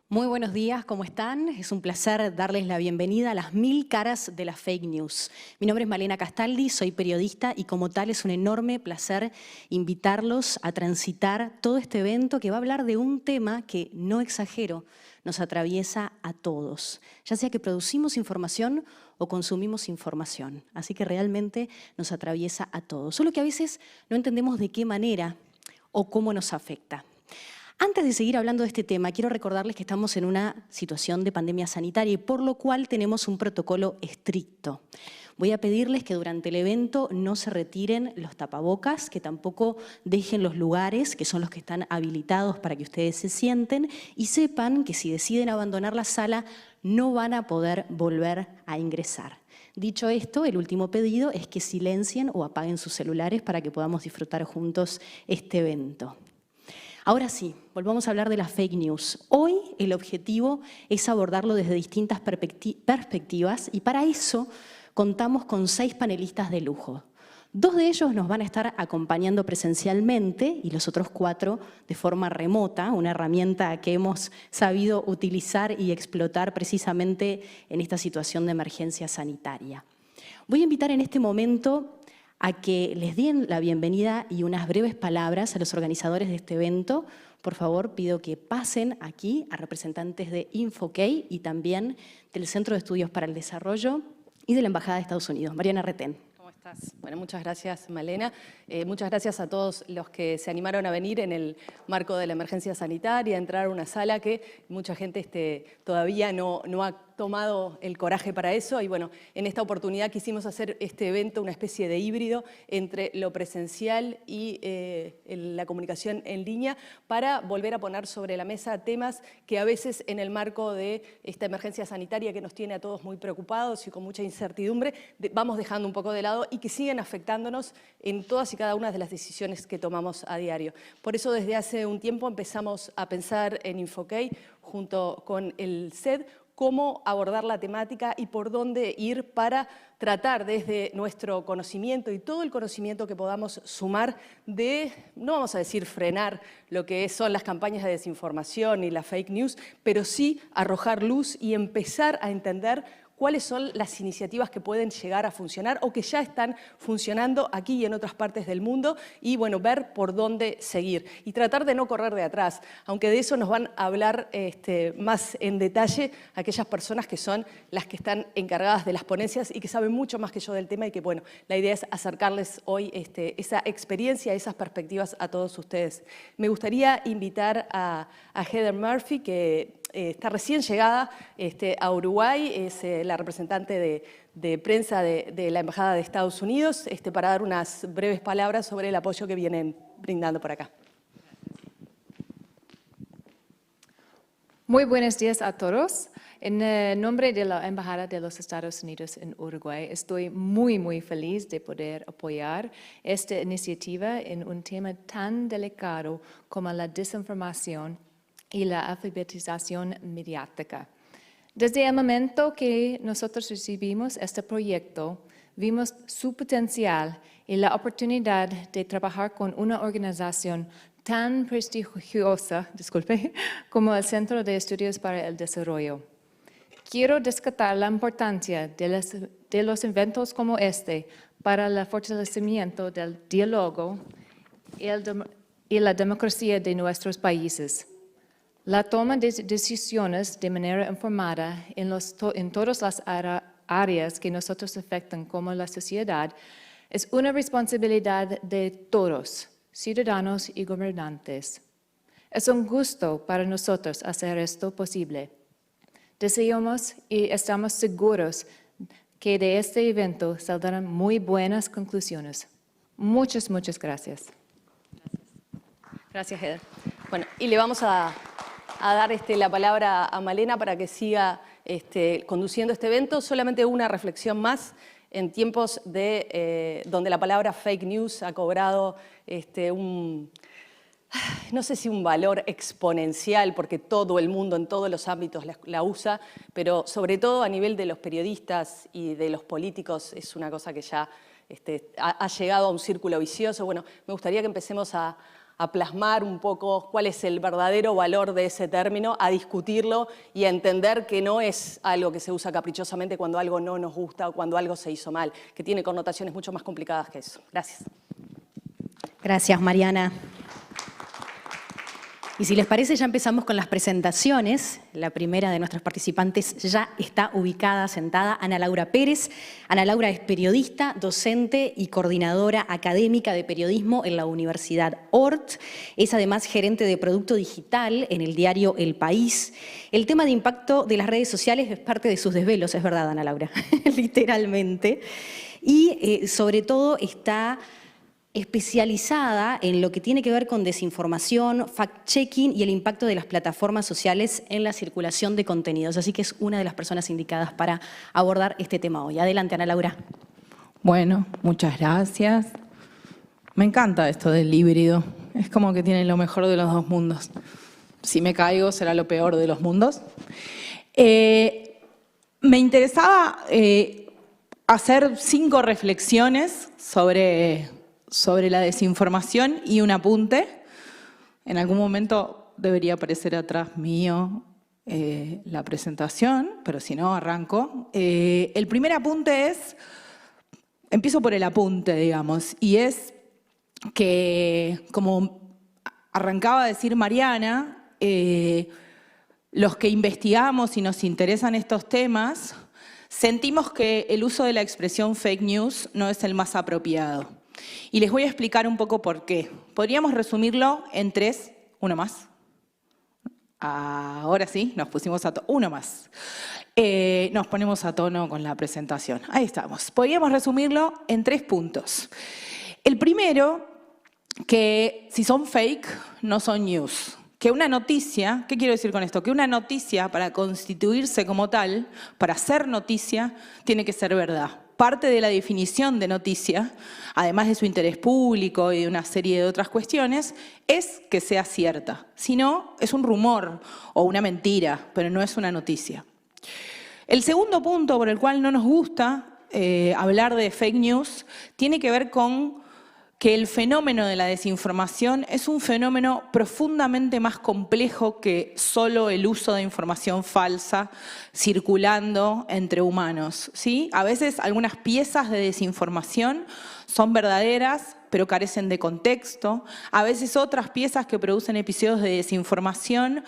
Muy buenos días, ¿cómo están? Es un placer darles la bienvenida a las 1000 caras de la fake news. Mi nombre es Malena Castaldi, soy periodista y como tal es un enorme placer invitarlos a transitar todo este evento que va a hablar de un tema que, no exagero, nos atraviesa a todos, ya sea que producimos información o consumimos información. Así que realmente nos atraviesa a todos, solo que a veces no entendemos de qué manera o cómo nos afecta. Antes de seguir hablando de este tema, quiero recordarles que estamos en una situación de pandemia sanitaria y por lo cual tenemos un protocolo estricto. Voy a pedirles que durante el evento no se retiren los tapabocas, que tampoco dejen los lugares, que son los que están habilitados para que ustedes se sienten, y sepan que si deciden abandonar la sala no van a poder volver a ingresar. Dicho esto, el último pedido es que silencien o apaguen sus celulares para que podamos disfrutar juntos este evento. Ahora sí, volvamos a hablar de las fake news. Hoy el objetivo es abordarlo desde distintas perspectivas y para eso contamos con 6 panelistas de lujo. 2 de ellos nos van a estar acompañando presencialmente y los otros 4 de forma remota, una herramienta que hemos sabido utilizar y explotar precisamente en esta situación de emergencia sanitaria. Voy a invitar en este momento a que les den la bienvenida y unas breves palabras a los organizadores de este evento. Por favor, pido que pasen aquí a representantes de InfoKey y también del Centro de Estudios para el Desarrollo y de la Embajada de Estados Unidos. Mariana Retén. ¿Cómo estás? Bueno, muchas gracias, Malena. Muchas gracias a todos los que se animaron a venir en el marco de la emergencia sanitaria, a entrar a una sala que mucha gente todavía no ha tomado el coraje para eso y bueno, en esta oportunidad quisimos hacer este evento una especie de híbrido entre lo presencial y la comunicación en línea para volver a poner sobre la mesa temas que a veces en el marco de esta emergencia sanitaria que nos tiene a todos muy preocupados y con mucha incertidumbre, vamos dejando un poco de lado y que siguen afectándonos en todas y cada una de las decisiones que tomamos a diario. Por eso desde hace un tiempo empezamos a pensar en InfoKey junto con el CED cómo abordar la temática y por dónde ir para tratar desde nuestro conocimiento y todo el conocimiento que podamos sumar de, no vamos a decir frenar lo que son las campañas de desinformación y la fake news, pero sí arrojar luz y empezar a entender cuáles son las iniciativas que pueden llegar a funcionar o que ya están funcionando aquí y en otras partes del mundo y, bueno, ver por dónde seguir y tratar de no correr de atrás, aunque de eso nos van a hablar más en detalle aquellas personas que son las que están encargadas de las ponencias y que saben mucho más que yo del tema y que, bueno, la idea es acercarles hoy esa experiencia, esas perspectivas a todos ustedes. Me gustaría invitar a Heather Murphy, que está recién llegada a Uruguay, es la representante de prensa de la Embajada de Estados Unidos, para dar unas breves palabras sobre el apoyo que vienen brindando por acá. Muy buenos días a todos. En nombre de la Embajada de los Estados Unidos en Uruguay, estoy muy feliz de poder apoyar esta iniciativa en un tema tan delicado como la desinformación y la alfabetización mediática. Desde el momento que nosotros recibimos este proyecto, vimos su potencial y la oportunidad de trabajar con una organización tan prestigiosa, como el Centro de Estudios para el Desarrollo. Quiero destacar la importancia de los eventos como este para el fortalecimiento del diálogo y la democracia de nuestros países. La toma de decisiones de manera informada en todas las áreas que nosotros afectan como la sociedad es una responsabilidad de todos, ciudadanos y gobernantes. Es un gusto para nosotros hacer esto posible. Deseamos y estamos seguros que de este evento saldrán muy buenas conclusiones. Muchas gracias. Gracias, Heather. Bueno, y le vamos a dar la palabra a Malena para que siga conduciendo este evento. Solamente una reflexión más. En tiempos donde la palabra fake news ha cobrado no sé si un valor exponencial, porque todo el mundo en todos los ámbitos la usa, pero sobre todo a nivel de los periodistas y de los políticos es una cosa que ya ha llegado a un círculo vicioso. Bueno, me gustaría que empecemos a plasmar un poco cuál es el verdadero valor de ese término, a discutirlo y a entender que no es algo que se usa caprichosamente cuando algo no nos gusta o cuando algo se hizo mal, que tiene connotaciones mucho más complicadas que eso. Gracias. Gracias, Mariana. Y si les parece, ya empezamos con las presentaciones. La primera de nuestras participantes ya está ubicada, sentada, Ana Laura Pérez. Ana Laura es periodista, docente y coordinadora académica de periodismo en la Universidad Ort. Es además gerente de producto digital en el diario El País. El tema de impacto de las redes sociales es parte de sus desvelos, es verdad, Ana Laura, literalmente. Y sobre todo está especializada en lo que tiene que ver con desinformación, fact-checking y el impacto de las plataformas sociales en la circulación de contenidos. Así que es una de las personas indicadas para abordar este tema hoy. Adelante, Ana Laura. Bueno, muchas gracias. Me encanta esto del híbrido. Es como que tiene lo mejor de los dos mundos. Si me caigo, será lo peor de los mundos. Me interesaba hacer 5 reflexiones sobre la desinformación y un apunte. En algún momento debería aparecer atrás mío la presentación, pero si no, arranco. El primer apunte es, empiezo por el apunte, digamos, y es que, como arrancaba a decir Mariana, los que investigamos y nos interesan estos temas, sentimos que el uso de la expresión fake news no es el más apropiado. Y les voy a explicar un poco por qué. Podríamos resumirlo en 3, uno más. Ahora sí, nos pusimos a tono. Uno más. Nos ponemos a tono con la presentación. Ahí estamos. Podríamos resumirlo en 3 puntos. El primero, que si son fake, no son news. Que una noticia, ¿qué quiero decir con esto? Que una noticia, para constituirse como tal, para ser noticia, tiene que ser verdad. Parte de la definición de noticia, además de su interés público y de una serie de otras cuestiones, es que sea cierta. Si no, es un rumor o una mentira, pero no es una noticia. El segundo punto por el cual no nos gusta hablar de fake news tiene que ver con que el fenómeno de la desinformación es un fenómeno profundamente más complejo que solo el uso de información falsa circulando entre humanos, ¿sí? A veces algunas piezas de desinformación son verdaderas, pero carecen de contexto. A veces otras piezas que producen episodios de desinformación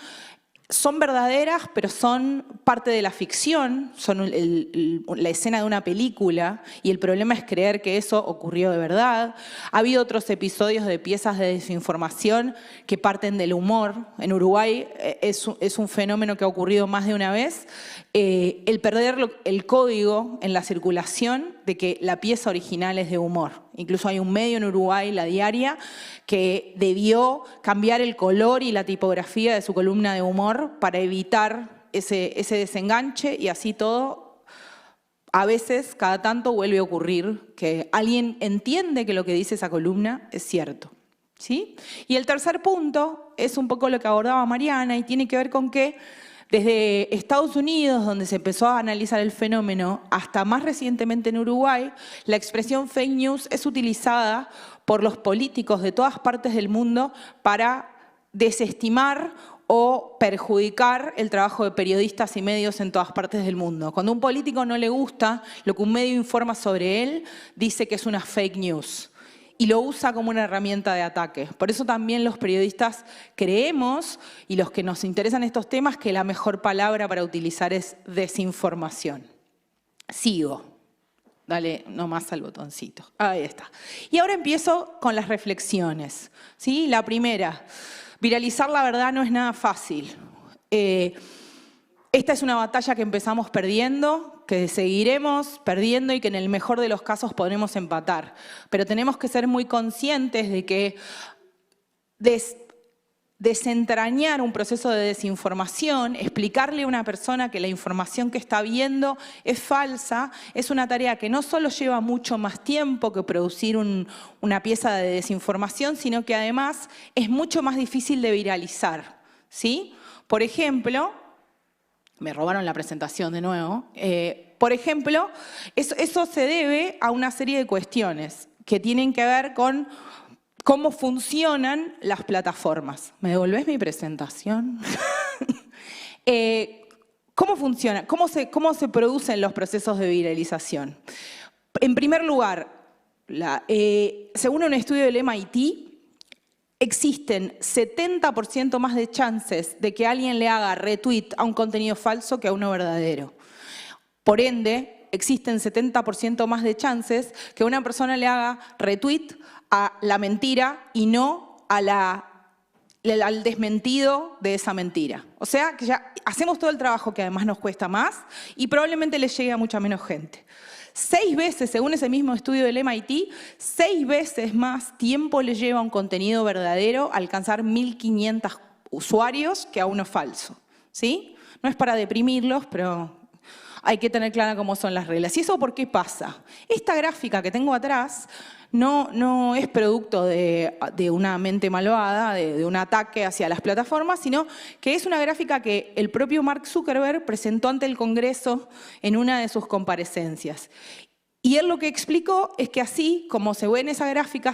son verdaderas, pero son parte de la ficción, son la escena de una película, y el problema es creer que eso ocurrió de verdad. Ha habido otros episodios de piezas de desinformación que parten del humor. En Uruguay es un fenómeno que ha ocurrido más de una vez. El perder el código en la circulación de que la pieza original es de humor. Incluso hay un medio en Uruguay, La Diaria, que debió cambiar el color y la tipografía de su columna de humor para evitar ese desenganche, y así todo, a veces, cada tanto vuelve a ocurrir que alguien entiende que lo que dice esa columna es cierto, ¿sí? Y el tercer punto es un poco lo que abordaba Mariana y tiene que ver con que desde Estados Unidos, donde se empezó a analizar el fenómeno, hasta más recientemente en Uruguay, la expresión fake news es utilizada por los políticos de todas partes del mundo para desestimar o perjudicar el trabajo de periodistas y medios en todas partes del mundo. Cuando a un político no le gusta lo que un medio informa sobre él, dice que es una fake news y lo usa como una herramienta de ataque. Por eso también los periodistas creemos, y los que nos interesan estos temas, que la mejor palabra para utilizar es desinformación. Sigo. Dale nomás al botoncito. Ahí está. Y ahora empiezo con las reflexiones, ¿sí? La primera, viralizar la verdad no es nada fácil. Esta es una batalla que empezamos perdiendo, que seguiremos perdiendo y que en el mejor de los casos podremos empatar. Pero tenemos que ser muy conscientes de que desentrañar un proceso de desinformación, explicarle a una persona que la información que está viendo es falsa, es una tarea que no solo lleva mucho más tiempo que producir una pieza de desinformación, sino que además es mucho más difícil de viralizar, ¿sí? Por ejemplo, me robaron la presentación de nuevo. Por ejemplo, eso se debe a una serie de cuestiones que tienen que ver con cómo funcionan las plataformas. ¿Me devolvés mi presentación? ¿Cómo funciona? ¿Cómo se producen los procesos de viralización? En primer lugar, según un estudio del MIT, existen 70% más de chances de que alguien le haga retweet a un contenido falso que a uno verdadero. Por ende, existen 70% más de chances que una persona le haga retweet a la mentira y no al desmentido de esa mentira. O sea, que ya hacemos todo el trabajo que además nos cuesta más y probablemente le llegue a mucha menos gente. 6 veces, según ese mismo estudio del MIT, 6 veces más tiempo le lleva a un contenido verdadero alcanzar 1.500 usuarios que a uno falso, ¿sí? No es para deprimirlos, pero hay que tener clara cómo son las reglas. ¿Y eso por qué pasa? Esta gráfica que tengo atrás no es producto de una mente malvada, de un ataque hacia las plataformas, sino que es una gráfica que el propio Mark Zuckerberg presentó ante el Congreso en una de sus comparecencias. Y él lo que explicó es que así, como se ve en esa gráfica,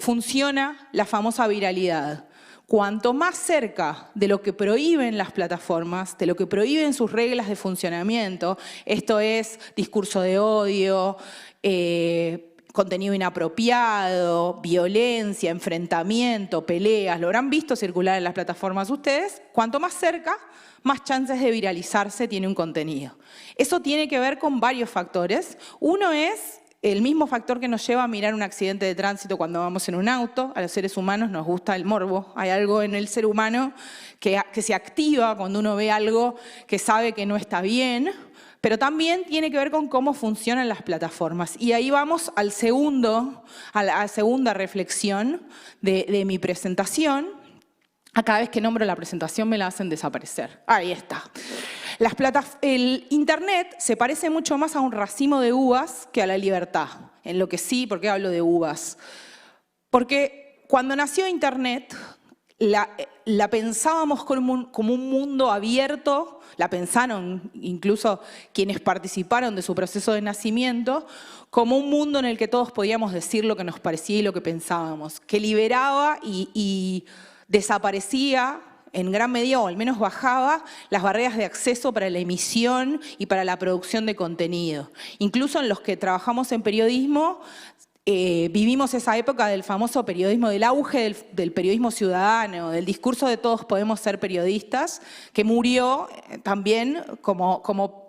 funciona la famosa viralidad. Cuanto más cerca de lo que prohíben las plataformas, de lo que prohíben sus reglas de funcionamiento, esto es discurso de odio, contenido inapropiado, violencia, enfrentamiento, peleas, lo habrán visto circular en las plataformas ustedes, cuanto más cerca, más chances de viralizarse tiene un contenido. Eso tiene que ver con varios factores. Uno es el mismo factor que nos lleva a mirar un accidente de tránsito cuando vamos en un auto. A los seres humanos nos gusta el morbo. Hay algo en el ser humano que se activa cuando uno ve algo que sabe que no está bien, pero también tiene que ver con cómo funcionan las plataformas. Y ahí vamos a la segunda reflexión de mi presentación. Cada vez que nombro la presentación me la hacen desaparecer. Ahí está. El Internet se parece mucho más a un racimo de uvas que a la libertad. En lo que sí, ¿por qué hablo de uvas? Porque cuando nació Internet, la pensábamos como un mundo abierto, la pensaron incluso quienes participaron de su proceso de nacimiento, como un mundo en el que todos podíamos decir lo que nos parecía y lo que pensábamos, que liberaba y desaparecía en gran medida, o al menos bajaba, las barreras de acceso para la emisión y para la producción de contenido. Incluso en los que trabajamos en periodismo, vivimos esa época del famoso periodismo, del auge del periodismo ciudadano, del discurso de todos podemos ser periodistas, que murió también como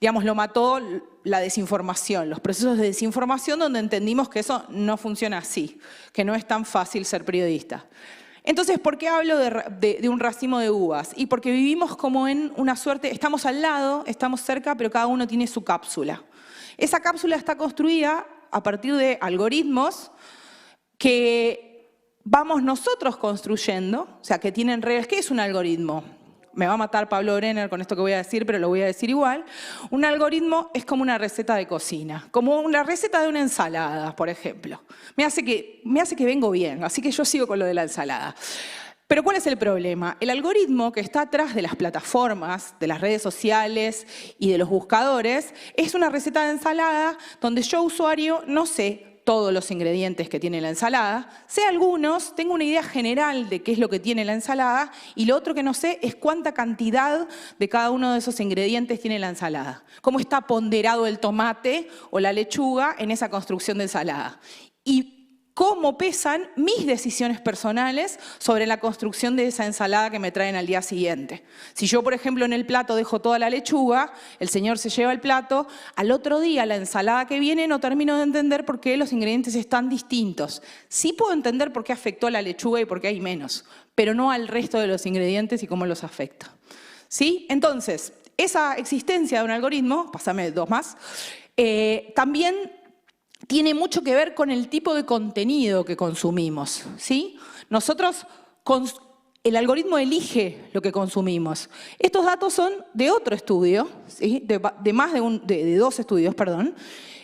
digamos, lo mató la desinformación, los procesos de desinformación donde entendimos que eso no funciona así, que no es tan fácil ser periodista. Entonces, ¿por qué hablo de un racimo de uvas? Y porque vivimos como en una suerte, estamos al lado, estamos cerca, pero cada uno tiene su cápsula. Esa cápsula está construida a partir de algoritmos que vamos nosotros construyendo, o sea, que tienen reglas. ¿Qué es un algoritmo? Me va a matar Pablo Brenner con esto que voy a decir, pero lo voy a decir igual. Un algoritmo es como una receta de cocina, como una receta de una ensalada, por ejemplo. Me hace que vengo bien, así que yo sigo con lo de la ensalada. Pero ¿cuál es el problema? El algoritmo que está atrás de las plataformas, de las redes sociales y de los buscadores, es una receta de ensalada donde yo, usuario, no sé todos los ingredientes que tiene la ensalada, sé algunos, tengo una idea general de qué es lo que tiene la ensalada y lo otro que no sé es cuánta cantidad de cada uno de esos ingredientes tiene la ensalada, cómo está ponderado el tomate o la lechuga en esa construcción de ensalada. Y cómo pesan mis decisiones personales sobre la construcción de esa ensalada que me traen al día siguiente. Si yo, por ejemplo, en el plato dejo toda la lechuga, el señor se lleva el plato, al otro día la ensalada que viene no termino de entender por qué los ingredientes están distintos. Sí puedo entender por qué afectó a la lechuga y por qué hay menos, pero no al resto de los ingredientes y cómo los afecta. ¿Sí? Entonces, esa existencia de un algoritmo, pásame 2 más, también tiene mucho que ver con el tipo de contenido que consumimos, ¿sí? Nosotros, el algoritmo elige lo que consumimos. Estos datos son de otro estudio, ¿sí? de 2 estudios, perdón.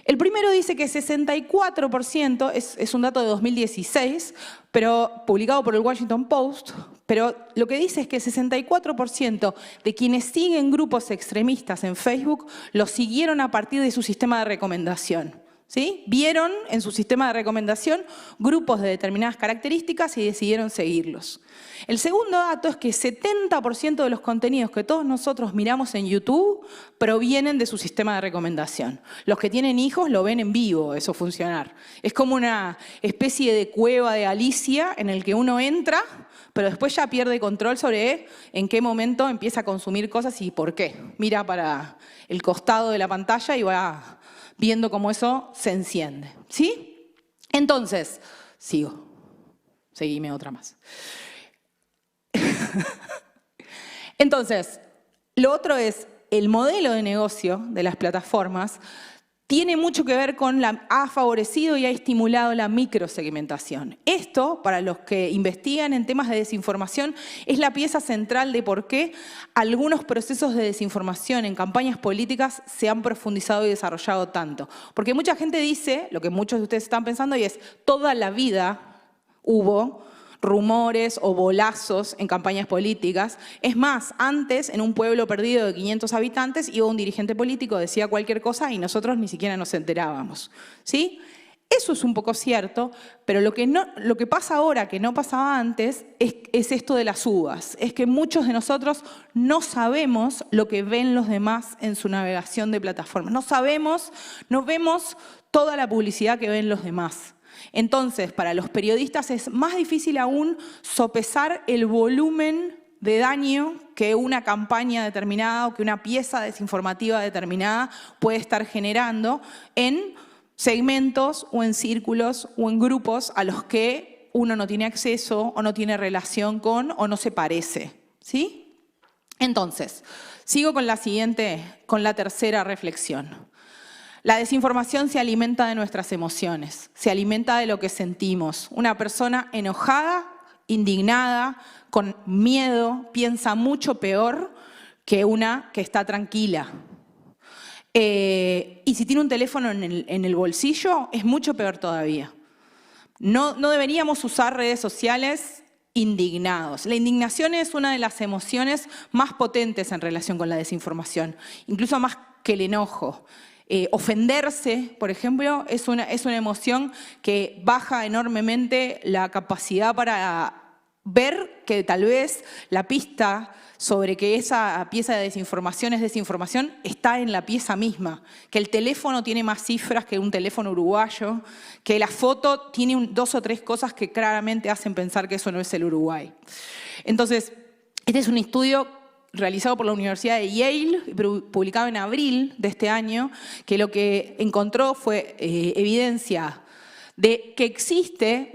El primero dice que 64%, es un dato de 2016, pero publicado por el Washington Post, pero lo que dice es que 64% de quienes siguen grupos extremistas en Facebook los siguieron a partir de su sistema de recomendación. ¿Sí? Vieron en su sistema de recomendación grupos de determinadas características y decidieron seguirlos. El segundo dato es que 70% de los contenidos que todos nosotros miramos en YouTube provienen de su sistema de recomendación. Los que tienen hijos lo ven en vivo, eso funcionar. Es como una especie de cueva de Alicia en el que uno entra, pero después ya pierde control sobre en qué momento empieza a consumir cosas y por qué. Mira para el costado de la pantalla y va viendo cómo eso se enciende, ¿sí? Entonces, sigo. Seguime otra más. Entonces, lo otro es el modelo de negocio de las plataformas tiene mucho que ver con ha favorecido y ha estimulado la microsegmentación. Esto, para los que investigan en temas de desinformación, es la pieza central de por qué algunos procesos de desinformación en campañas políticas se han profundizado y desarrollado tanto. Porque mucha gente dice, lo que muchos de ustedes están pensando, y es toda la vida hubo rumores o bolazos en campañas políticas. Es más, antes, en un pueblo perdido de 500 habitantes, iba un dirigente político, decía cualquier cosa y nosotros ni siquiera nos enterábamos, ¿sí? Eso es un poco cierto, pero lo que pasa ahora, que no pasaba antes, es esto de las uvas. Es que muchos de nosotros no sabemos lo que ven los demás en su navegación de plataformas. No vemos toda la publicidad que ven los demás. Entonces, para los periodistas es más difícil aún sopesar el volumen de daño que una campaña determinada o que una pieza desinformativa determinada puede estar generando en segmentos o en círculos o en grupos a los que uno no tiene acceso o no tiene relación con o no se parece, ¿sí? Entonces, sigo con la tercera reflexión. La desinformación se alimenta de nuestras emociones, se alimenta de lo que sentimos. Una persona enojada, indignada, con miedo, piensa mucho peor que una que está tranquila. Y si tiene un teléfono en el bolsillo, es mucho peor todavía. No deberíamos usar redes sociales indignados. La indignación es una de las emociones más potentes en relación con la desinformación, incluso más que el enojo. Ofenderse, por ejemplo, es una emoción que baja enormemente la capacidad para ver que tal vez la pista sobre que esa pieza de desinformación es desinformación está en la pieza misma, que el teléfono tiene más cifras que un teléfono uruguayo, que la foto tiene 2 o 3 cosas que claramente hacen pensar que eso no es el Uruguay. Entonces, este es un estudio realizado por la Universidad de Yale, publicado en abril de este año, que lo que encontró fue evidencia de que existe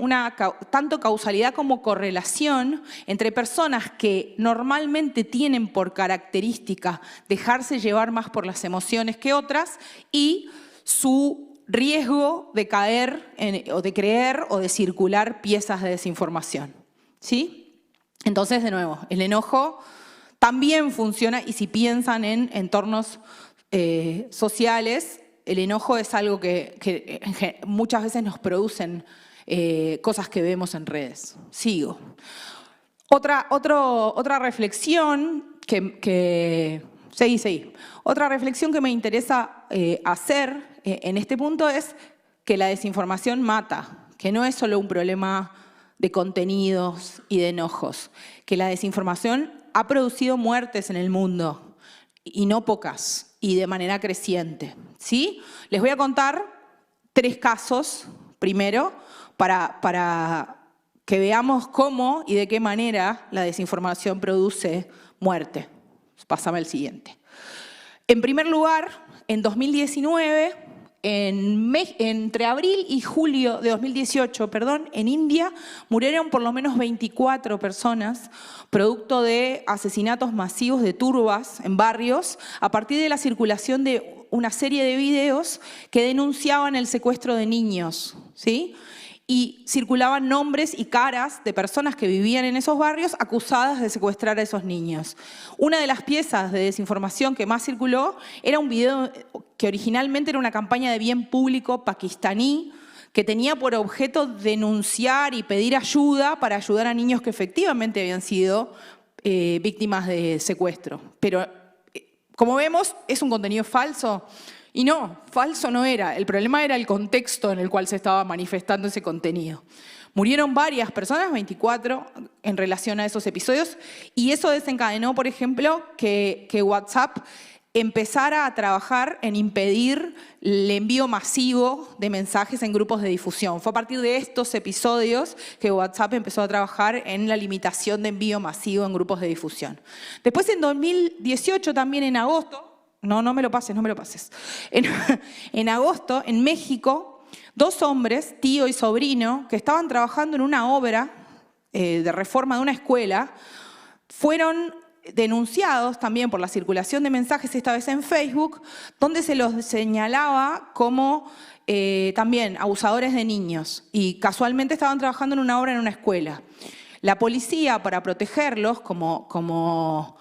tanto causalidad como correlación entre personas que normalmente tienen por característica dejarse llevar más por las emociones que otras y su riesgo de caer o de creer o de circular piezas de desinformación, ¿sí? Entonces, de nuevo, el enojo también funciona, y si piensan en entornos sociales, el enojo es algo que muchas veces nos producen cosas que vemos en redes. Sigo. Otra reflexión Otra reflexión que me interesa hacer en este punto es que la desinformación mata, que no es solo un problema de contenidos y de enojos, que la desinformación ha producido muertes en el mundo, y no pocas, y de manera creciente, ¿sí? Les voy a contar 3 casos, primero, para que veamos cómo y de qué manera la desinformación produce muerte. Pásame el siguiente. En primer lugar, en 2019, entre abril y julio de 2018, en India murieron por lo menos 24 personas producto de asesinatos masivos de turbas en barrios a partir de la circulación de una serie de videos que denunciaban el secuestro de niños, ¿sí? Y circulaban nombres y caras de personas que vivían en esos barrios acusadas de secuestrar a esos niños. Una de las piezas de desinformación que más circuló era un video que originalmente era una campaña de bien público pakistaní que tenía por objeto denunciar y pedir ayuda para ayudar a niños que efectivamente habían sido víctimas de secuestro. Pero, como vemos, es un contenido falso. Y no, falso no era. El problema era el contexto en el cual se estaba manifestando ese contenido. Murieron varias personas, 24, en relación a esos episodios, y eso desencadenó, por ejemplo, que WhatsApp empezara a trabajar en impedir el envío masivo de mensajes en grupos de difusión. Fue a partir de estos episodios que WhatsApp empezó a trabajar en la limitación de envío masivo en grupos de difusión. Después, en 2018, también en agosto, no me lo pases. En agosto, en México, 2 hombres, tío y sobrino, que estaban trabajando en una obra de reforma de una escuela, fueron denunciados también por la circulación de mensajes, esta vez en Facebook, donde se los señalaba como también abusadores de niños. Y casualmente estaban trabajando en una obra en una escuela. La policía, para protegerlos, como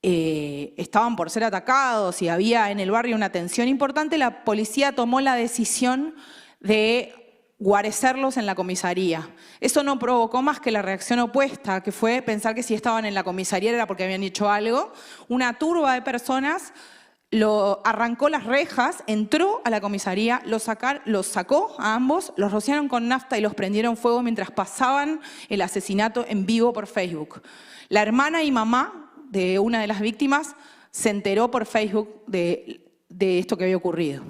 estaban por ser atacados y había en el barrio una tensión importante, la policía tomó la decisión de guarecerlos en la comisaría. Eso no provocó más que la reacción opuesta, que fue pensar que si estaban en la comisaría era porque habían hecho algo. Una turba de personas arrancó las rejas, entró a la comisaría, los sacó a ambos, los rociaron con nafta y los prendieron fuego mientras pasaban el asesinato en vivo por Facebook. La hermana y mamá de una de las víctimas se enteró por Facebook de esto que había ocurrido.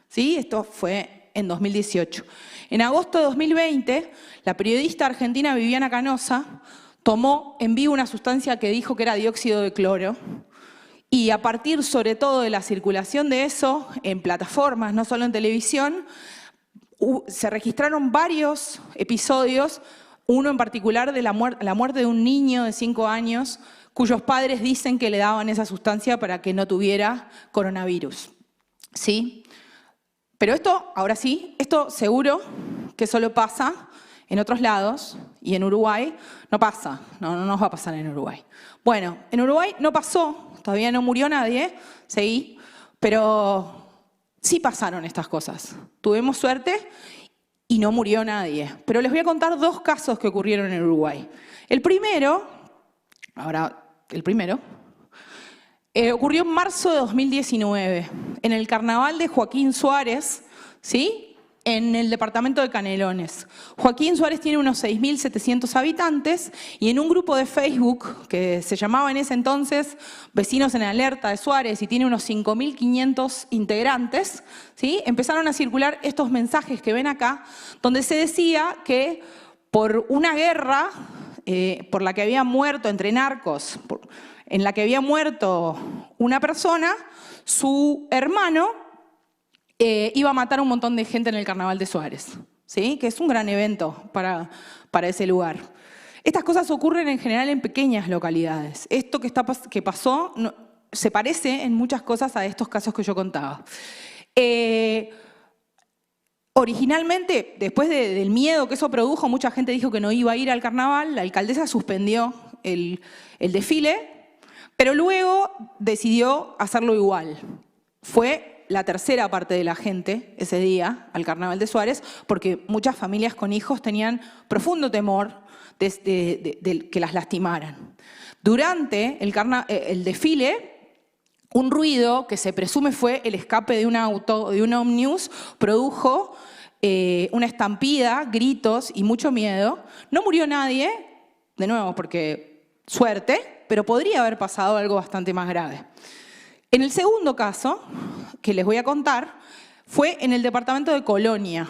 ¿Sí? Esto fue en 2018. En agosto de 2020, la periodista argentina Viviana Canosa tomó en vivo una sustancia que dijo que era dióxido de cloro, y a partir sobre todo de la circulación de eso en plataformas, no solo en televisión, se registraron varios episodios, uno en particular de la muerte de un niño de 5 años, cuyos padres dicen que le daban esa sustancia para que no tuviera coronavirus. ¿Sí? Pero esto, ahora sí, esto seguro que solo pasa en otros lados, y en Uruguay no pasa, no nos va a pasar en Uruguay. Bueno, en Uruguay no pasó, todavía no murió nadie, sí, pero sí pasaron estas cosas. Tuvimos suerte y no murió nadie. Pero les voy a contar 2 casos que ocurrieron en Uruguay. El primero ocurrió en marzo de 2019, en el carnaval de Joaquín Suárez, ¿sí? En el departamento de Canelones. Joaquín Suárez tiene unos 6.700 habitantes y en un grupo de Facebook que se llamaba en ese entonces Vecinos en Alerta de Suárez y tiene unos 5.500 integrantes, ¿sí? Empezaron a circular estos mensajes que ven acá, donde se decía que por una guerra por la que había muerto entre narcos, en la que había muerto una persona, su hermano iba a matar a un montón de gente en el Carnaval de Suárez, ¿sí? Que es un gran evento para ese lugar. Estas cosas ocurren en general en pequeñas localidades. Esto que pasó se parece en muchas cosas a estos casos que yo contaba. Originalmente, después del miedo que eso produjo, mucha gente dijo que no iba a ir al carnaval, la alcaldesa suspendió el desfile, pero luego decidió hacerlo igual. Fue la tercera parte de la gente ese día al Carnaval de Suárez, porque muchas familias con hijos tenían profundo temor de que las lastimaran. Durante el desfile, un ruido que se presume fue el escape de un auto, de un ómnibus, produjo una estampida, gritos y mucho miedo. No murió nadie, de nuevo porque suerte, pero podría haber pasado algo bastante más grave. En el segundo caso, que les voy a contar, fue en el departamento de Colonia.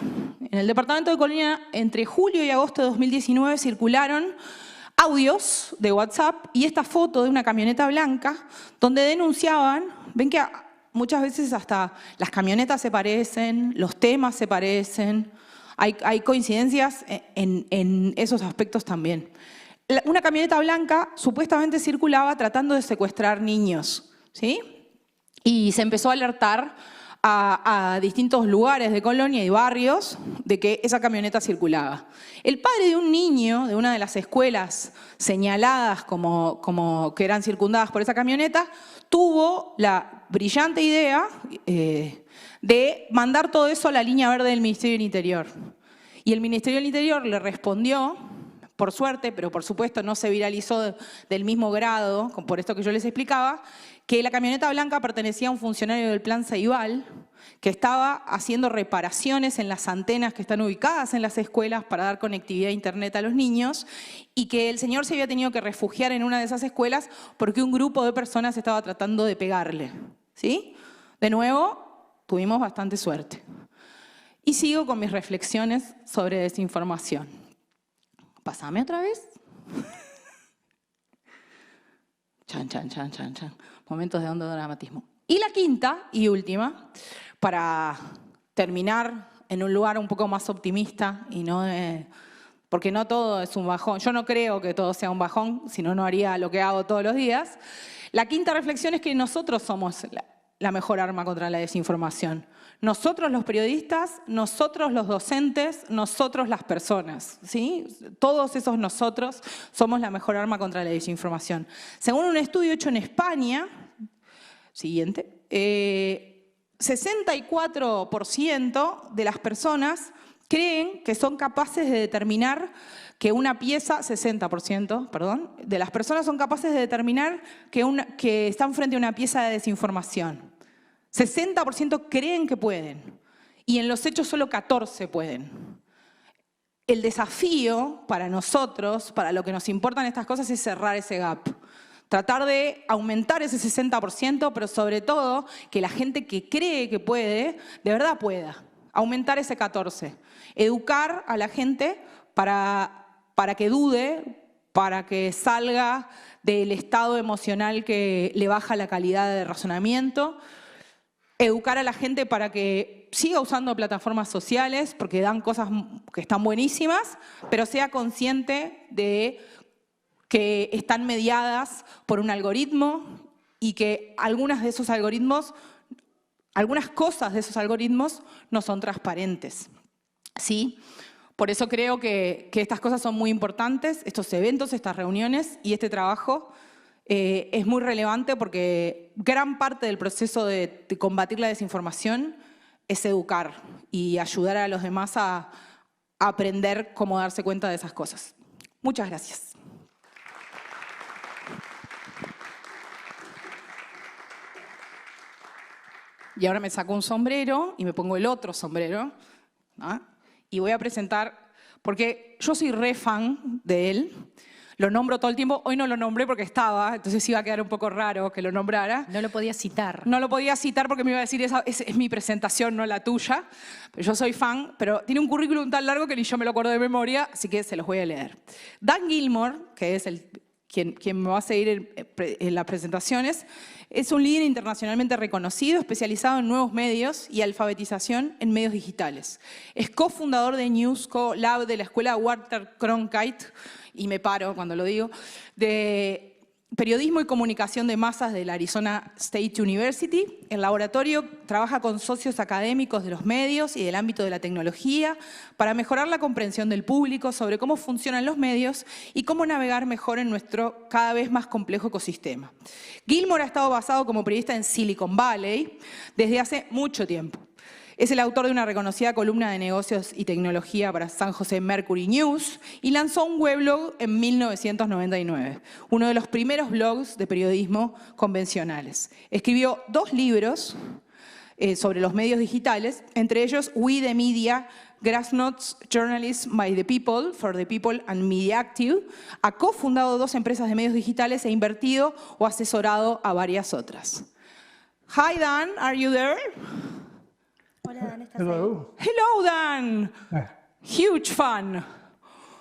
En el departamento de Colonia, entre julio y agosto de 2019, circularon audios de WhatsApp y esta foto de una camioneta blanca donde denunciaban, ven que muchas veces hasta las camionetas se parecen, los temas se parecen, hay coincidencias en esos aspectos también. Una camioneta blanca supuestamente circulaba tratando de secuestrar niños, ¿sí? y se empezó a alertar a distintos lugares de Colonia y barrios de que esa camioneta circulaba. El padre de un niño de una de las escuelas señaladas como que eran circundadas por esa camioneta tuvo la brillante idea de mandar todo eso a la línea verde del Ministerio del Interior. Y el Ministerio del Interior le respondió, por suerte, pero por supuesto no se viralizó del mismo grado, por esto que yo les explicaba, que la camioneta blanca pertenecía a un funcionario del Plan Ceibal que estaba haciendo reparaciones en las antenas que están ubicadas en las escuelas para dar conectividad a internet a los niños y que el señor se había tenido que refugiar en una de esas escuelas porque un grupo de personas estaba tratando de pegarle. ¿Sí? De nuevo, tuvimos bastante suerte. Y sigo con mis reflexiones sobre desinformación. Pásame otra vez. Chan, chan, chan, chan, chan. Momentos de hondo dramatismo. Y la quinta y última, para terminar en un lugar un poco más optimista y no porque no todo es un bajón. Yo no creo que todo sea un bajón, si no, no haría lo que hago todos los días. La quinta reflexión es que nosotros somos la mejor arma contra la desinformación. Nosotros los periodistas, nosotros los docentes, nosotros las personas, ¿sí? Todos esos nosotros somos la mejor arma contra la desinformación. Según un estudio hecho en España, siguiente, 64% de las personas creen que son capaces de determinar que una pieza, 60%, perdón, de las personas son capaces de determinar que están frente a una pieza de desinformación. 60% creen que pueden y en los hechos solo 14 pueden. El desafío para nosotros, para lo que nos importan estas cosas, es cerrar ese gap. Tratar de aumentar ese 60%, pero sobre todo que la gente que cree que puede, de verdad pueda. Aumentar ese 14%. Educar a la gente para que dude, para que salga del estado emocional que le baja la calidad de razonamiento. Educar a la gente para que siga usando plataformas sociales, porque dan cosas que están buenísimas, pero sea consciente de que están mediadas por un algoritmo y que algunas de esos algoritmos, algunas cosas de esos algoritmos no son transparentes. ¿Sí? Por eso creo que estas cosas son muy importantes, estos eventos, estas reuniones y este trabajo es muy relevante porque gran parte del proceso de combatir la desinformación es educar y ayudar a los demás a aprender cómo darse cuenta de esas cosas. Muchas gracias. Y ahora me saco un sombrero y me pongo el otro sombrero, ¿no? Y voy a presentar, porque yo soy re fan de él, lo nombro todo el tiempo, hoy no lo nombré porque estaba, entonces iba a quedar un poco raro que lo nombrara. No lo podía citar. No lo podía citar porque me iba a decir, esa es mi presentación, no la tuya. Pero yo soy fan, pero tiene un currículum tan largo que ni yo me lo acuerdo de memoria, así que se los voy a leer. Dan Gilmore, que es quien me va a seguir en las presentaciones, es un líder internacionalmente reconocido, especializado en nuevos medios y alfabetización en medios digitales. Es cofundador de Newsco Lab de la Escuela Walter Cronkite, y me paro cuando lo digo, de periodismo y comunicación de masas de la Arizona State University. El laboratorio trabaja con socios académicos de los medios y del ámbito de la tecnología para mejorar la comprensión del público sobre cómo funcionan los medios y cómo navegar mejor en nuestro cada vez más complejo ecosistema. Gilmore ha estado basado como periodista en Silicon Valley desde hace mucho tiempo. Es el autor de una reconocida columna de negocios y tecnología para San Jose Mercury News y lanzó un weblog en 1999, uno de los primeros blogs de periodismo convencionales. Escribió 2 libros sobre los medios digitales, entre ellos We the Media, Grassroots Journalism by the People, for the People and Media Active. Ha cofundado 2 empresas de medios digitales e invertido o asesorado a varias otras. Hi Dan, are you there? Hola, Dan, ¿estás Hello. Hello, Dan. Huge fun.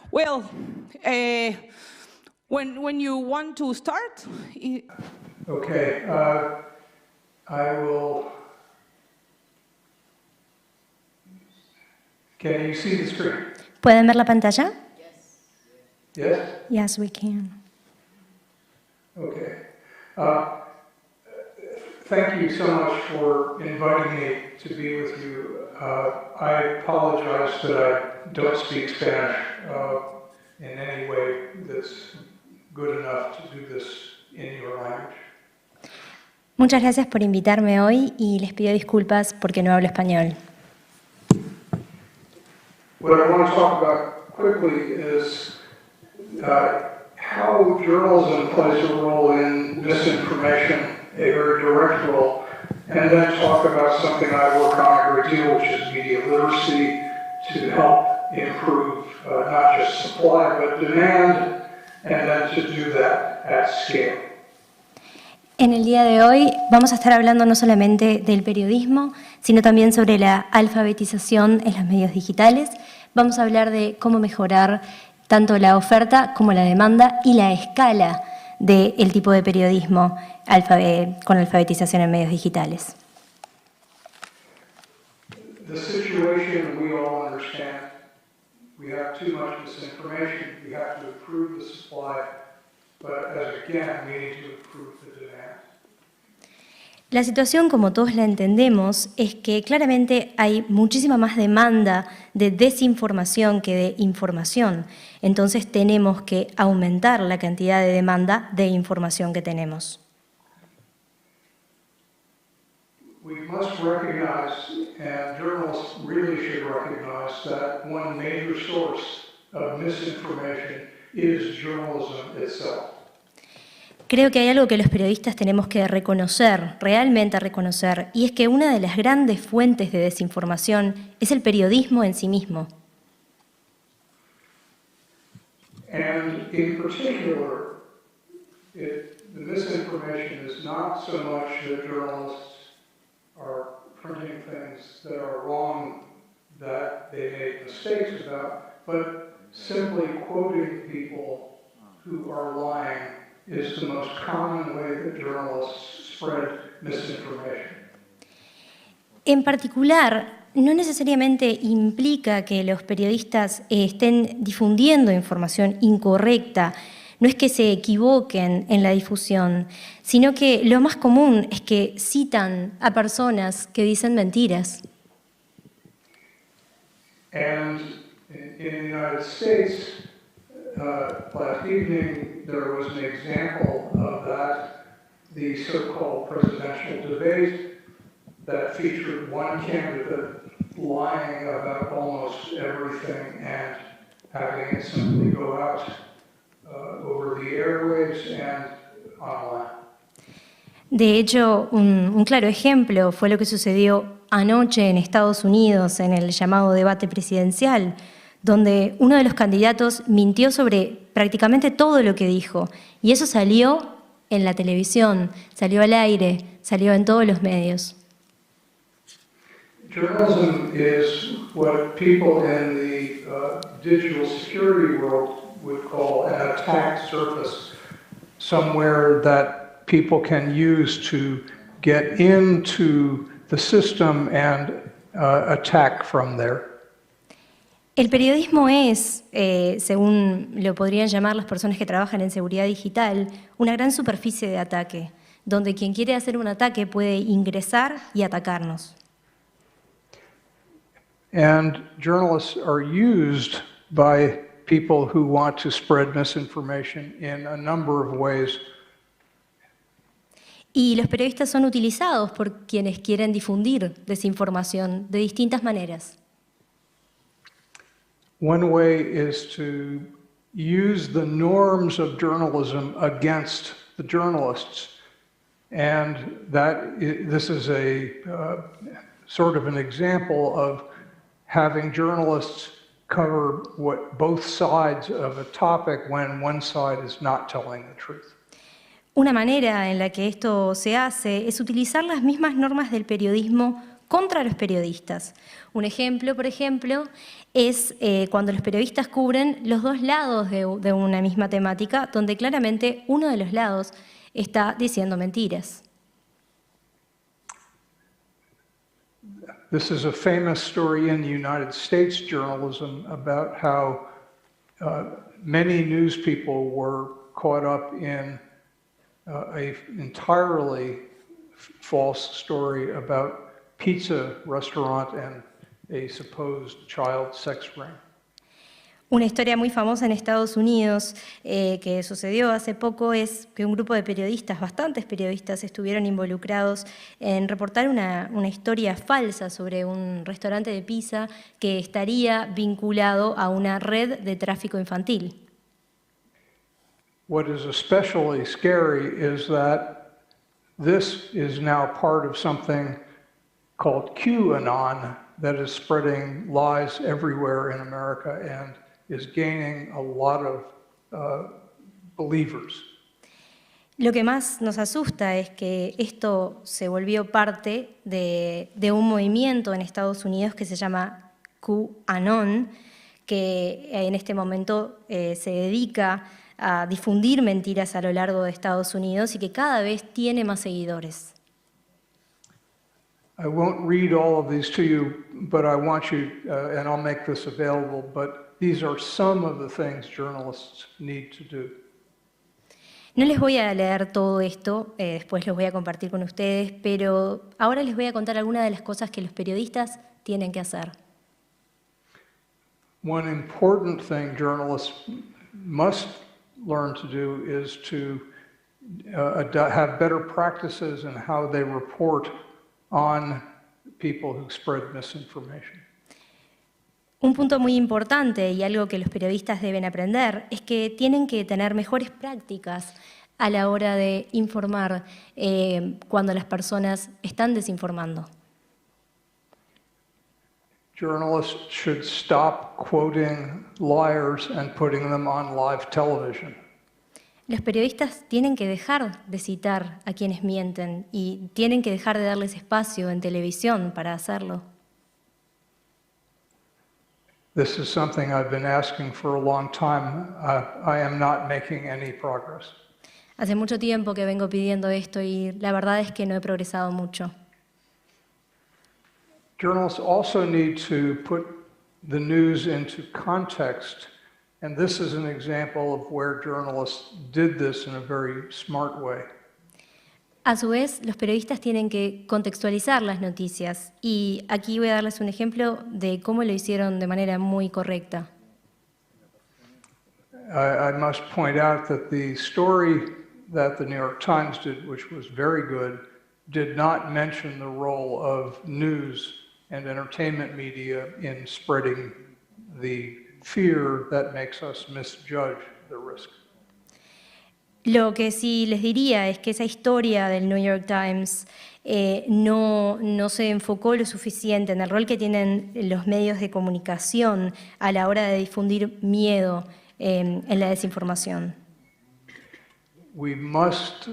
Well, when you want to start, Okay. I will. Can you see the screen? ¿Pueden ver la pantalla? Yes? Yes, we can. Okay. thank you so much for inviting me to be with you. I apologize that I don't speak Spanish in any way that's good enough to do this in your language. Muchas gracias por invitarme hoy y les pido disculpas porque no hablo español. What I want to talk about quickly is how journalism plays a role in misinformation, a very direct role, and then talk about something I work on a great deal, which is media literacy, to help improve not just supply but demand, and then to do that at scale. En el día de hoy vamos a estar hablando no solamente del periodismo, sino también sobre la alfabetización en los medios digitales. Vamos a hablar de cómo mejorar tanto la oferta como la demanda y la escala del tipo de periodismo con alfabetización en medios digitales. The situation we all understand. We have too much misinformation. We have to improve the supply, but as again, we need to improve the demand. La situación, como todos la entendemos, es que claramente hay muchísima más demanda de desinformación que de información. Entonces tenemos que aumentar la cantidad de demanda de información que tenemos. We must recognize, and journalists really should recognize, that one major source of misinformation is journalism itself. Creo que hay algo que los periodistas tenemos que reconocer, realmente reconocer, y es que una de las grandes fuentes de desinformación es el periodismo en sí mismo. And in particular, the misinformation is not so much that journalists are printing things that are wrong, that they made mistakes about, but simply quoting people who are lying is the most common way that journalists spread misinformation. En particular, no necesariamente implica que los periodistas estén difundiendo información incorrecta, no es que se equivoquen en la difusión, sino que lo más común es que citan a personas que dicen mentiras. And in the United States, last evening, there was an example of that, the so-called presidential debate that featured one candidate lying about almost everything and having it simply go out over the airwaves and online. De hecho, un claro ejemplo fue lo que sucedió anoche en Estados Unidos en el llamado debate presidencial, donde uno de los candidatos mintió sobre prácticamente todo lo que dijo. Y eso salió en la televisión, salió al aire, salió en todos los medios. Journalism is what people in the digital security world would call an attack surface, somewhere that people can use to get into the system and attack from there. El periodismo es, según lo podrían llamar las personas que trabajan en seguridad digital, una gran superficie de ataque, donde quien quiere hacer un ataque puede ingresar y atacarnos. And journalists are used by people who want to spread misinformation in a number of ways. Y los periodistas son utilizados por quienes quieren difundir desinformación de distintas maneras. One way is to use the norms of journalism against the journalists. And this is a sort of an example of having journalists cover both sides of a topic when one side is not telling the truth. Una manera en la que esto se hace es utilizar las mismas normas del periodismo contra los periodistas. Un ejemplo, por ejemplo, es cuando los periodistas cubren los dos lados de una misma temática, donde claramente uno de los lados está diciendo mentiras. This is a famous story in the United States journalism about how many news people were caught up in an entirely false story about pizza restaurant and a supposed child sex ring. Una historia muy famosa en Estados Unidos que sucedió hace poco es que un grupo de periodistas, bastantes periodistas, estuvieron involucrados en reportar una historia falsa sobre un restaurante de pizza que estaría vinculado a una red de tráfico infantil. What is especially scary is that this is now part of something called QAnon that is spreading lies everywhere in America and is gaining a lot of believers. Lo que más nos asusta es que esto se volvió parte de un movimiento en Estados Unidos que se llama QAnon, que en este momento se dedica a difundir mentiras a lo largo de Estados Unidos y que cada vez tiene más seguidores. I won't read all of these to you, but I want you, and I'll make this available, but these are some of the things journalists need to do. No les voy a leer todo esto, después los voy a compartir con ustedes, pero ahora les voy a contar algunas de las cosas que los periodistas tienen que hacer. One important thing journalists must learn to do is to have better practices in how they report on people who spread misinformation. Un punto muy importante y algo que los periodistas deben aprender es que tienen que tener mejores prácticas a la hora de informar cuando las personas están desinformando. Journalists should stop quoting liars and putting them on live television. Los periodistas tienen que dejar de citar a quienes mienten y tienen que dejar de darles espacio en televisión para hacerlo. This is something I've been asking for a long time. I am not making any progress. Hace mucho tiempo que vengo pidiendo esto y la verdad es que no he progresado mucho. Journalists also need to put the news into context, and this is an example of where journalists did this in a very smart way. A su vez, los periodistas tienen que contextualizar las noticias y aquí voy a darles un ejemplo de cómo lo hicieron de manera muy correcta. I must point out that the story that the New York Times did, which was very good, did not mention the role of news and entertainment media in spreading the fear that makes us misjudge the risk. Lo que sí les diría es que esa historia del New York Times no se enfocó lo suficiente en el rol que tienen los medios de comunicación a la hora de difundir miedo en la desinformación. We must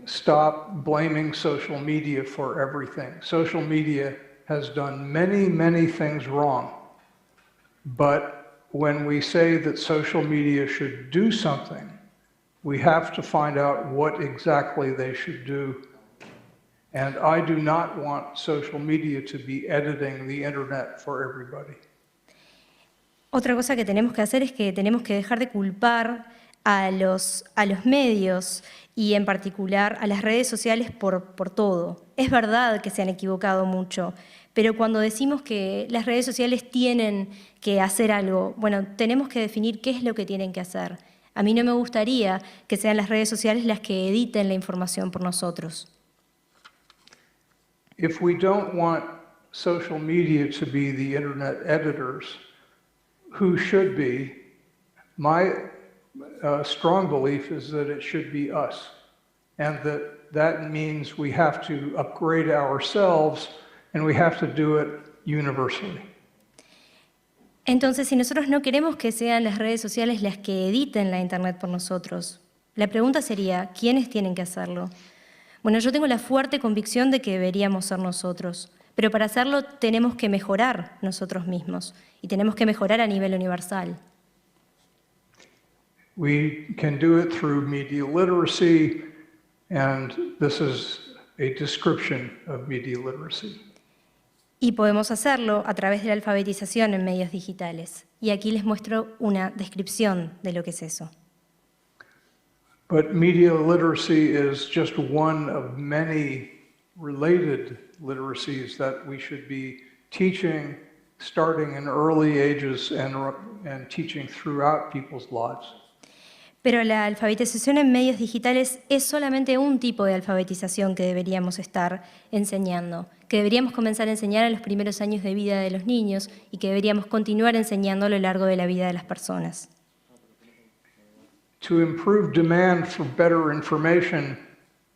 stop blaming social media for everything. Social media has done many, many things wrong. But when we say that social media should do something, we have to find out what exactly they should do. And I do not want social media to be editing the internet for everybody. Otra cosa que tenemos que hacer es que tenemos que dejar de culpar a los medios y en particular a las redes sociales por todo. Es verdad que se han equivocado mucho, pero cuando decimos que las redes sociales tienen que hacer algo, bueno, tenemos que definir qué es lo que tienen que hacer. A mí no me gustaría que sean las redes sociales las que editen la información por nosotros. If we don't want social media to be the internet editors, who should be? My strong belief is that it should be us, and that means we have to upgrade ourselves, and we have to do it universally. Entonces, si nosotros no queremos que sean las redes sociales las que editen la Internet por nosotros, la pregunta sería, ¿quiénes tienen que hacerlo? Bueno, yo tengo la fuerte convicción de que deberíamos ser nosotros, pero para hacerlo tenemos que mejorar nosotros mismos y tenemos que mejorar a nivel universal. We can do it through media literacy, and this is a description of media literacy. Y podemos hacerlo a través de la alfabetización en medios digitales. Y aquí les muestro una descripción de lo que es eso. But media literacy is just one of many related literacies that we should be teaching starting in early ages and teaching throughout people's lives. Pero la alfabetización en medios digitales es solamente un tipo de alfabetización que deberíamos estar enseñando, que deberíamos comenzar a enseñar en los primeros años de vida de los niños y que deberíamos continuar enseñando a lo largo de la vida de las personas. To improve demand for better information,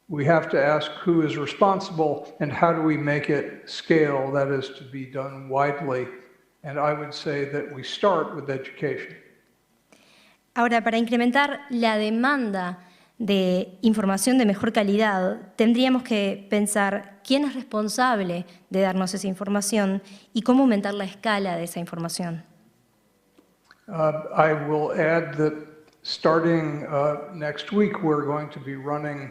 we have to ask who is responsible and how do we make it scale, that is, to be done widely. And I would say that we start with education. Ahora, para incrementar la demanda de información de mejor calidad, tendríamos que pensar quién es responsable de darnos esa información y cómo aumentar la escala de esa información. I will add that starting next week, we're going to be running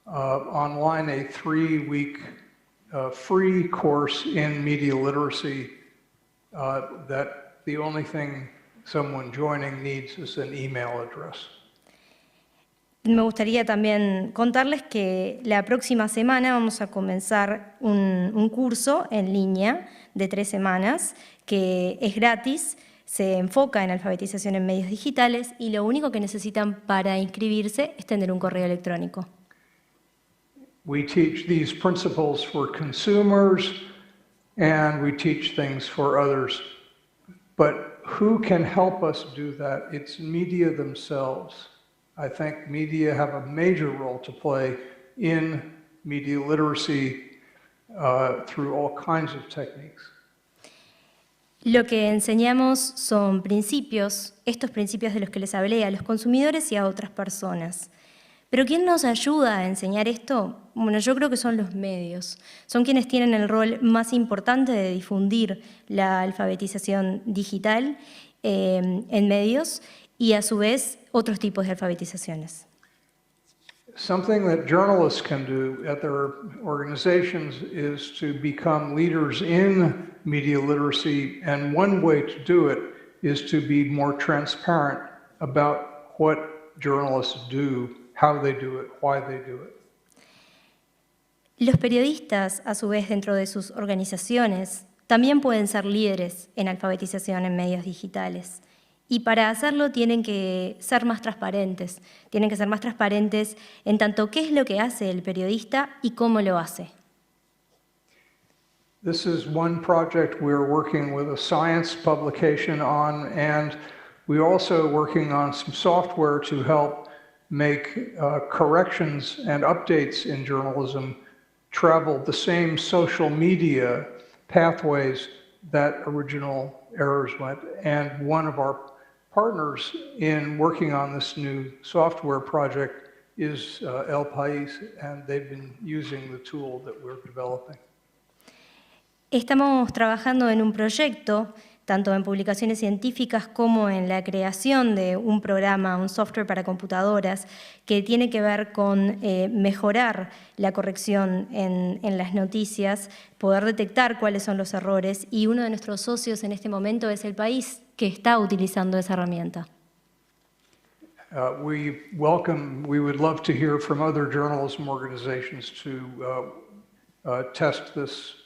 online a 3-week free course in media literacy that the only thing someone joining needs is an email address. Me gustaría también contarles que la próxima semana vamos a comenzar un curso en línea de 3 semanas que es gratis, se enfoca en alfabetización en medios digitales y lo único que necesitan para inscribirse es tener un correo electrónico. We teach these principles for consumers and we teach things for others. But who can help us do that? It's media themselves. I think media have a major role to play in media literacy through all kinds of techniques. Lo que enseñamos son principios, estos principios de los que les hablé, a los consumidores y a otras personas. Pero ¿quién nos ayuda a enseñar esto? Bueno, yo creo que son los medios. Son quienes tienen el rol más importante de difundir la alfabetización digital en medios y a su vez otros tipos de alfabetizaciones. Something that journalists can do at their organizations is to become leaders in media literacy, and one way to do it is to be more transparent about what journalists do, how they do it, why they do it. Los periodistas, a su vez, dentro de sus organizaciones, también pueden ser líderes en alfabetización en medios digitales. Y para hacerlo tienen que ser más transparentes. Tienen que ser más transparentes en tanto qué es lo que hace el periodista y cómo lo hace. This is one project we're working with a science publication on, and we're also working on some software to help make corrections and updates in journalism travel the same social media pathways that original errors went. And one of our partners in working on this new software project is El País, and they've been using the tool that we're developing. Estamos trabajando en un proyecto, tanto en publicaciones científicas como en la creación de un programa, un software para computadoras, que tiene que ver con mejorar la corrección en las noticias, poder detectar cuáles son los errores, y uno de nuestros socios en este momento es El País, que está utilizando esa herramienta. We would love to hear from other journalism organizations to test this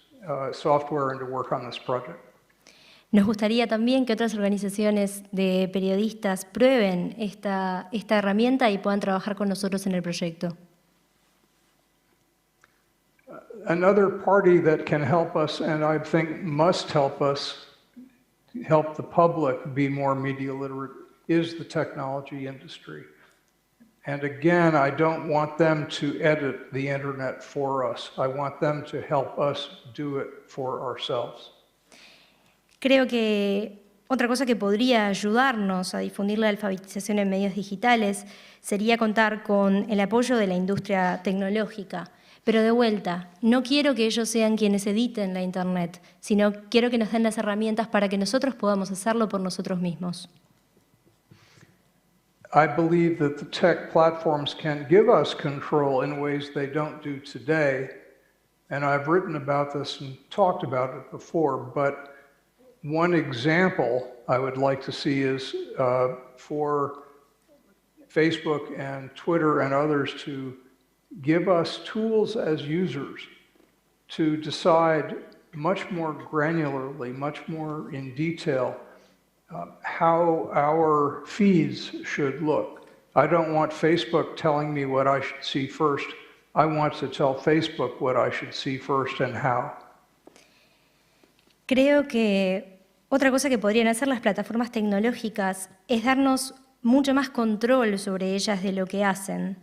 software and to work on this project. Nos gustaría también que otras organizaciones de periodistas prueben esta herramienta y puedan trabajar con nosotros en el proyecto. Another party that can help us, and I think must help us, help the public be more media literate, is the technology industry. And again, I don't want them to edit the internet for us. I want them to help us do it for ourselves. Creo que otra cosa que podría ayudarnos a difundir la alfabetización en medios digitales sería contar con el apoyo de la industria tecnológica. Pero de vuelta, no quiero que ellos sean quienes editen la Internet, sino quiero que nos den las herramientas para que nosotros podamos hacerlo por nosotros mismos. I believe that the tech platforms can give us control in ways they don't do today. And I've written about this and talked about it before, but one example I would like to see is for Facebook and Twitter and others to give us tools as users to decide much more granularly, much more in detail, how our feeds should look. I don't want Facebook telling me what I should see first. I want to tell Facebook what I should see first and how. Creo que otra cosa que podrían hacer las plataformas tecnológicas es darnos mucho más control sobre ellas de lo que hacen.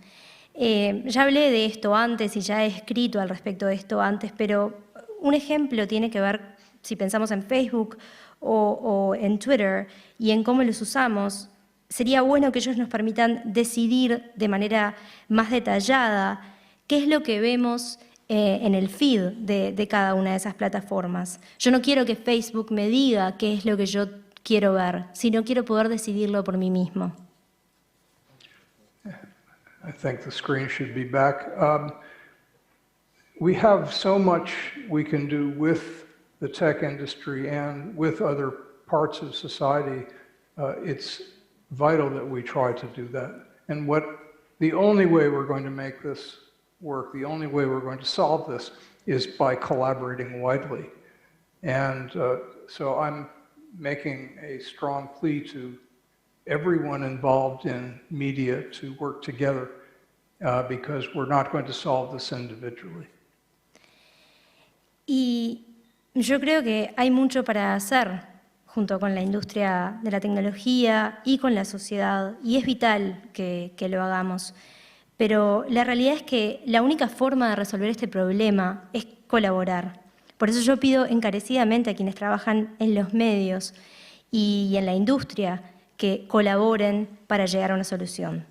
Ya hablé de esto antes y ya he escrito al respecto de esto antes, pero un ejemplo tiene que ver, si pensamos en Facebook o en Twitter y en cómo los usamos, sería bueno que ellos nos permitan decidir de manera más detallada qué es lo que vemos en el feed de cada una de esas plataformas. Yo no quiero que Facebook me diga qué es lo que yo quiero ver, sino quiero poder decidirlo por mí mismo. I think the screen should be back. We have so much we can do with the tech industry and with other parts of society. It's vital that we try to do that. And the only way we're going to make this work, the only way we're going to solve this is by collaborating widely. And so I'm making a strong plea to everyone involved in media to work together because we're not going to solve this individually. Y yo creo que hay mucho para hacer junto con la industria de la tecnología y con la sociedad, y es vital que lo hagamos. Pero la realidad es que la única forma de resolver este problema es colaborar. Por eso yo pido encarecidamente a quienes trabajan en los medios y en la industria que colaboren para llegar a una solución.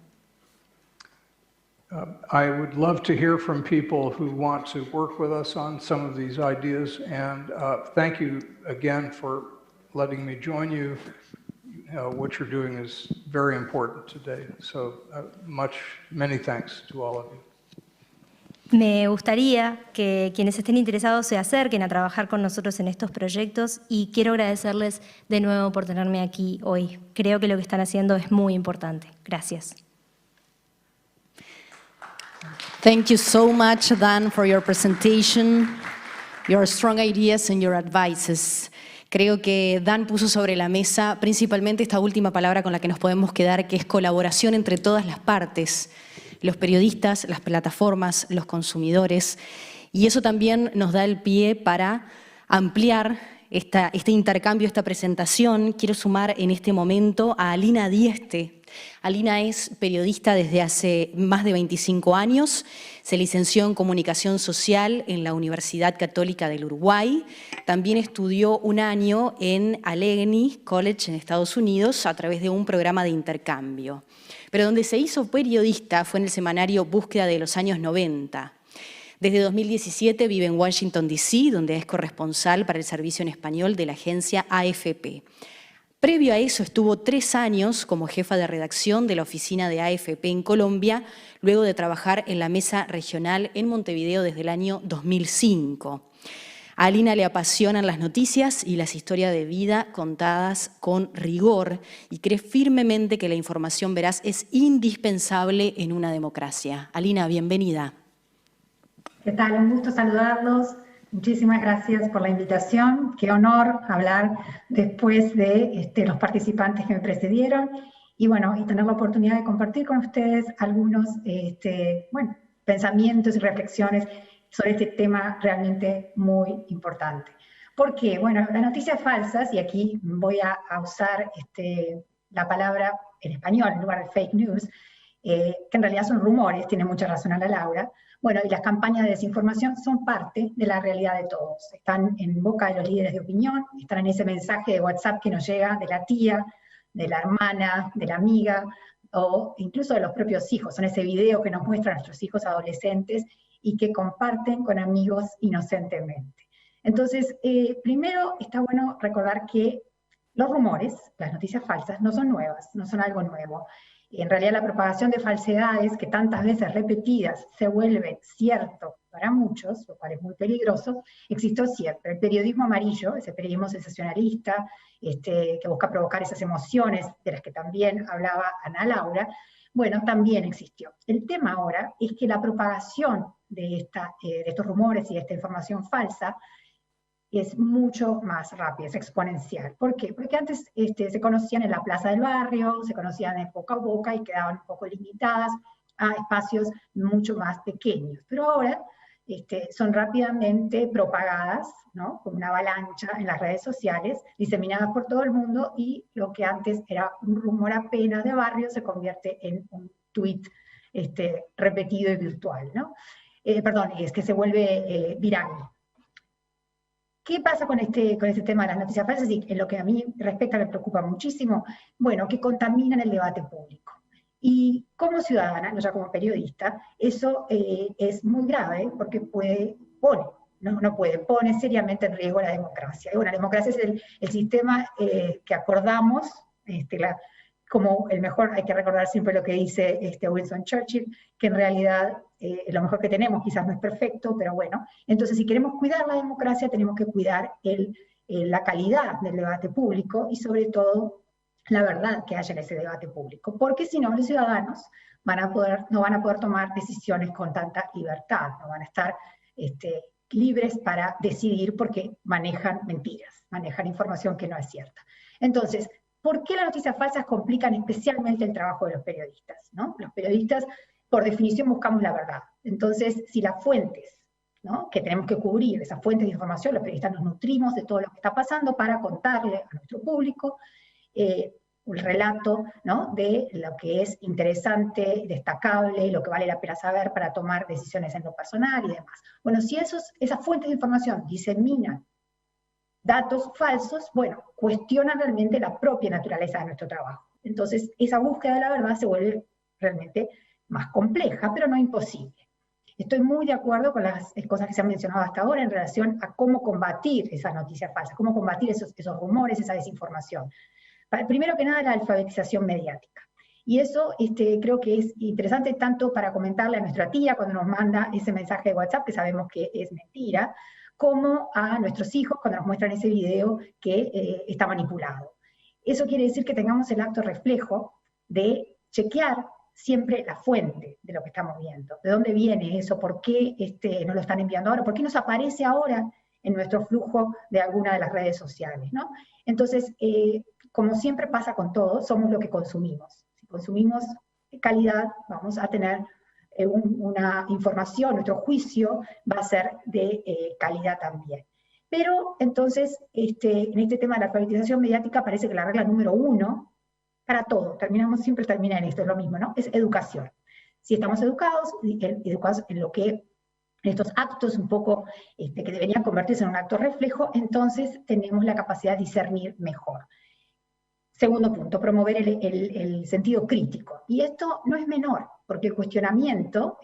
I would love to hear from people who want to work with us on some of these ideas, and thank you again for letting me join you. What you're doing is very important today, so many thanks to all of you. Me gustaría que quienes estén interesados se acerquen a trabajar con nosotros en estos proyectos y quiero agradecerles de nuevo por tenerme aquí hoy. Creo que lo que están haciendo es muy importante. Gracias. Thank you so much, Dan, for your presentation, your strong ideas and your advices. Creo que Dan puso sobre la mesa principalmente esta última palabra con la que nos podemos quedar, que es colaboración entre todas las partes, los periodistas, las plataformas, los consumidores. Y eso también nos da el pie para ampliar este intercambio, esta presentación. Quiero sumar en este momento a Alina Dieste. Alina es periodista desde hace más de 25 años, se licenció en Comunicación Social en la Universidad Católica del Uruguay, también estudió un año en Allegheny College en Estados Unidos a través de un programa de intercambio. Pero donde se hizo periodista fue en el semanario Búsqueda de los años 90. Desde 2017 vive en Washington, D.C., donde es corresponsal para el servicio en español de la agencia AFP. Previo a eso estuvo 3 años como jefa de redacción de la oficina de AFP en Colombia, luego de trabajar en la mesa regional en Montevideo desde el año 2005. A Alina le apasionan las noticias y las historias de vida contadas con rigor y cree firmemente que la información veraz es indispensable en una democracia. Alina, bienvenida. ¿Qué tal? Un gusto saludarlos. Muchísimas gracias por la invitación. Qué honor hablar después de los participantes que me precedieron y tener la oportunidad de compartir con ustedes algunos pensamientos y reflexiones sobre este tema realmente muy importante. ¿Por qué? Bueno, las noticias falsas, y aquí voy a usar la palabra en español en lugar de fake news, que en realidad son rumores, tiene mucha razón Ana Laura. Bueno, y las campañas de desinformación son parte de la realidad de todos. Están en boca de los líderes de opinión, están en ese mensaje de WhatsApp que nos llega de la tía, de la hermana, de la amiga, o incluso de los propios hijos. Son ese video que nos muestran nuestros hijos adolescentes y que comparten con amigos inocentemente. Entonces, primero está bueno recordar que los rumores, las noticias falsas, no son nuevas, no son algo nuevo. en realidad la propagación de falsedades que tantas veces repetidas se vuelven cierto para muchos, lo cual es muy peligroso, existió siempre. El periodismo amarillo, ese periodismo sensacionalista, que busca provocar esas emociones de las que también hablaba Ana Laura, bueno, también existió. El tema ahora es que la propagación de estos rumores y de esta información falsa es mucho más rápida, es exponencial. ¿Por qué? Porque antes se conocían en la plaza del barrio, se conocían de boca a boca y quedaban un poco limitadas a espacios mucho más pequeños. Pero ahora son rápidamente propagadas, ¿no?, como una avalancha en las redes sociales, diseminadas por todo el mundo, y lo que antes era un rumor apenas de barrio se convierte en un tweet repetido y virtual, ¿no? Perdón, es que se vuelve viral. ¿Qué pasa con este tema de las noticias falsas? Y en lo que a mí respecta me preocupa muchísimo, bueno, que contaminan el debate público. Y como ciudadana, no ya como periodista, eso es muy grave porque pone seriamente en riesgo la democracia. Y bueno, la democracia es el sistema que acordamos, como el mejor, hay que recordar siempre lo que dice Winston Churchill, que en realidad lo mejor que tenemos quizás no es perfecto, pero bueno. Entonces, si queremos cuidar la democracia, tenemos que cuidar la calidad del debate público y sobre todo la verdad que haya en ese debate público, porque si no, los ciudadanos no van a poder tomar decisiones con tanta libertad, no van a estar libres para decidir porque manejan mentiras, manejan información que no es cierta. Entonces, ¿por qué las noticias falsas complican especialmente el trabajo de los periodistas, ¿no? Los periodistas, por definición, buscamos la verdad. Entonces, si las fuentes, ¿no?, que tenemos que cubrir, esas fuentes de información, los periodistas nos nutrimos de todo lo que está pasando para contarle a nuestro público un relato, ¿no?, de lo que es interesante, destacable, lo que vale la pena saber para tomar decisiones en lo personal y demás. Bueno, si esas fuentes de información diseminan datos falsos, bueno, cuestionan realmente la propia naturaleza de nuestro trabajo. Entonces, esa búsqueda de la verdad se vuelve realmente más compleja, pero no imposible. Estoy muy de acuerdo con las cosas que se han mencionado hasta ahora en relación a cómo combatir esas noticias falsas, cómo combatir esos rumores, esa desinformación. Primero que nada, la alfabetización mediática. Y eso creo que es interesante tanto para comentarle a nuestra tía cuando nos manda ese mensaje de WhatsApp, que sabemos que es mentira, como a nuestros hijos cuando nos muestran ese video que está manipulado. Eso quiere decir que tengamos el acto reflejo de chequear siempre la fuente de lo que estamos viendo. ¿De dónde viene eso? ¿Por qué nos lo están enviando ahora? ¿Por qué nos aparece ahora en nuestro flujo de alguna de las redes sociales, ¿no? Entonces, como siempre pasa con todo, somos lo que consumimos. Si consumimos calidad, vamos a tener una información, nuestro juicio va a ser de calidad también. Pero entonces, en este tema de la alfabetización mediática parece que la regla número 1, para todo, siempre termina en esto, es lo mismo, ¿no? Es educación. Si estamos educados en lo que, en estos actos un poco que deberían convertirse en un acto reflejo, entonces tenemos la capacidad de discernir mejor. Segundo punto, promover el sentido crítico. Y esto no es menor, porque el cuestionamiento,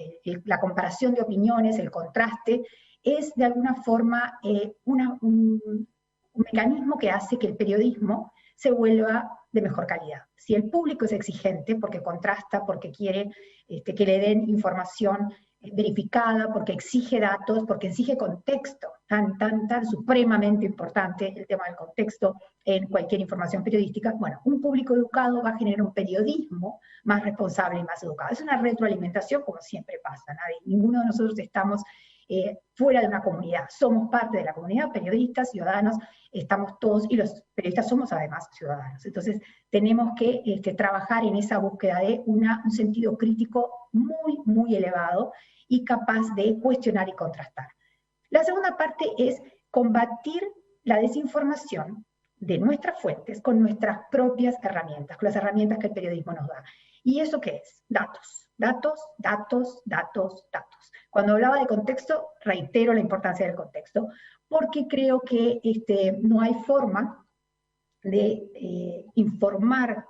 la comparación de opiniones, el contraste, es de alguna forma un mecanismo que hace que el periodismo se vuelva de mejor calidad. Si el público es exigente, porque contrasta, porque quiere que le den información verificada, porque exige datos, porque exige contexto, tan supremamente importante el tema del contexto en cualquier información periodística, bueno, un público educado va a generar un periodismo más responsable y más educado. Es una retroalimentación como siempre pasa, ninguno de nosotros estamos fuera de una comunidad, somos parte de la comunidad, periodistas, ciudadanos, estamos todos, y los periodistas somos además ciudadanos. Entonces tenemos que trabajar en esa búsqueda de un sentido crítico muy, muy elevado y capaz de cuestionar y contrastar. La segunda parte es combatir la desinformación de nuestras fuentes con nuestras propias herramientas, con las herramientas que el periodismo nos da. ¿Y eso qué es? Datos, datos, datos, datos, datos. Cuando hablaba de contexto, reitero la importancia del contexto, porque creo que no hay forma de informar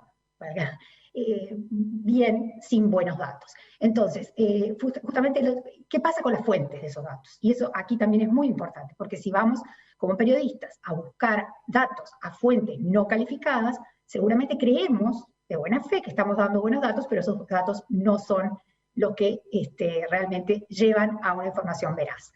bien sin buenos datos. Entonces, justamente, ¿qué pasa con las fuentes de esos datos? Y eso aquí también es muy importante, porque si vamos como periodistas a buscar datos a fuentes no calificadas, seguramente creemos de buena fe, que estamos dando buenos datos, pero esos datos no son los que realmente llevan a una información veraz.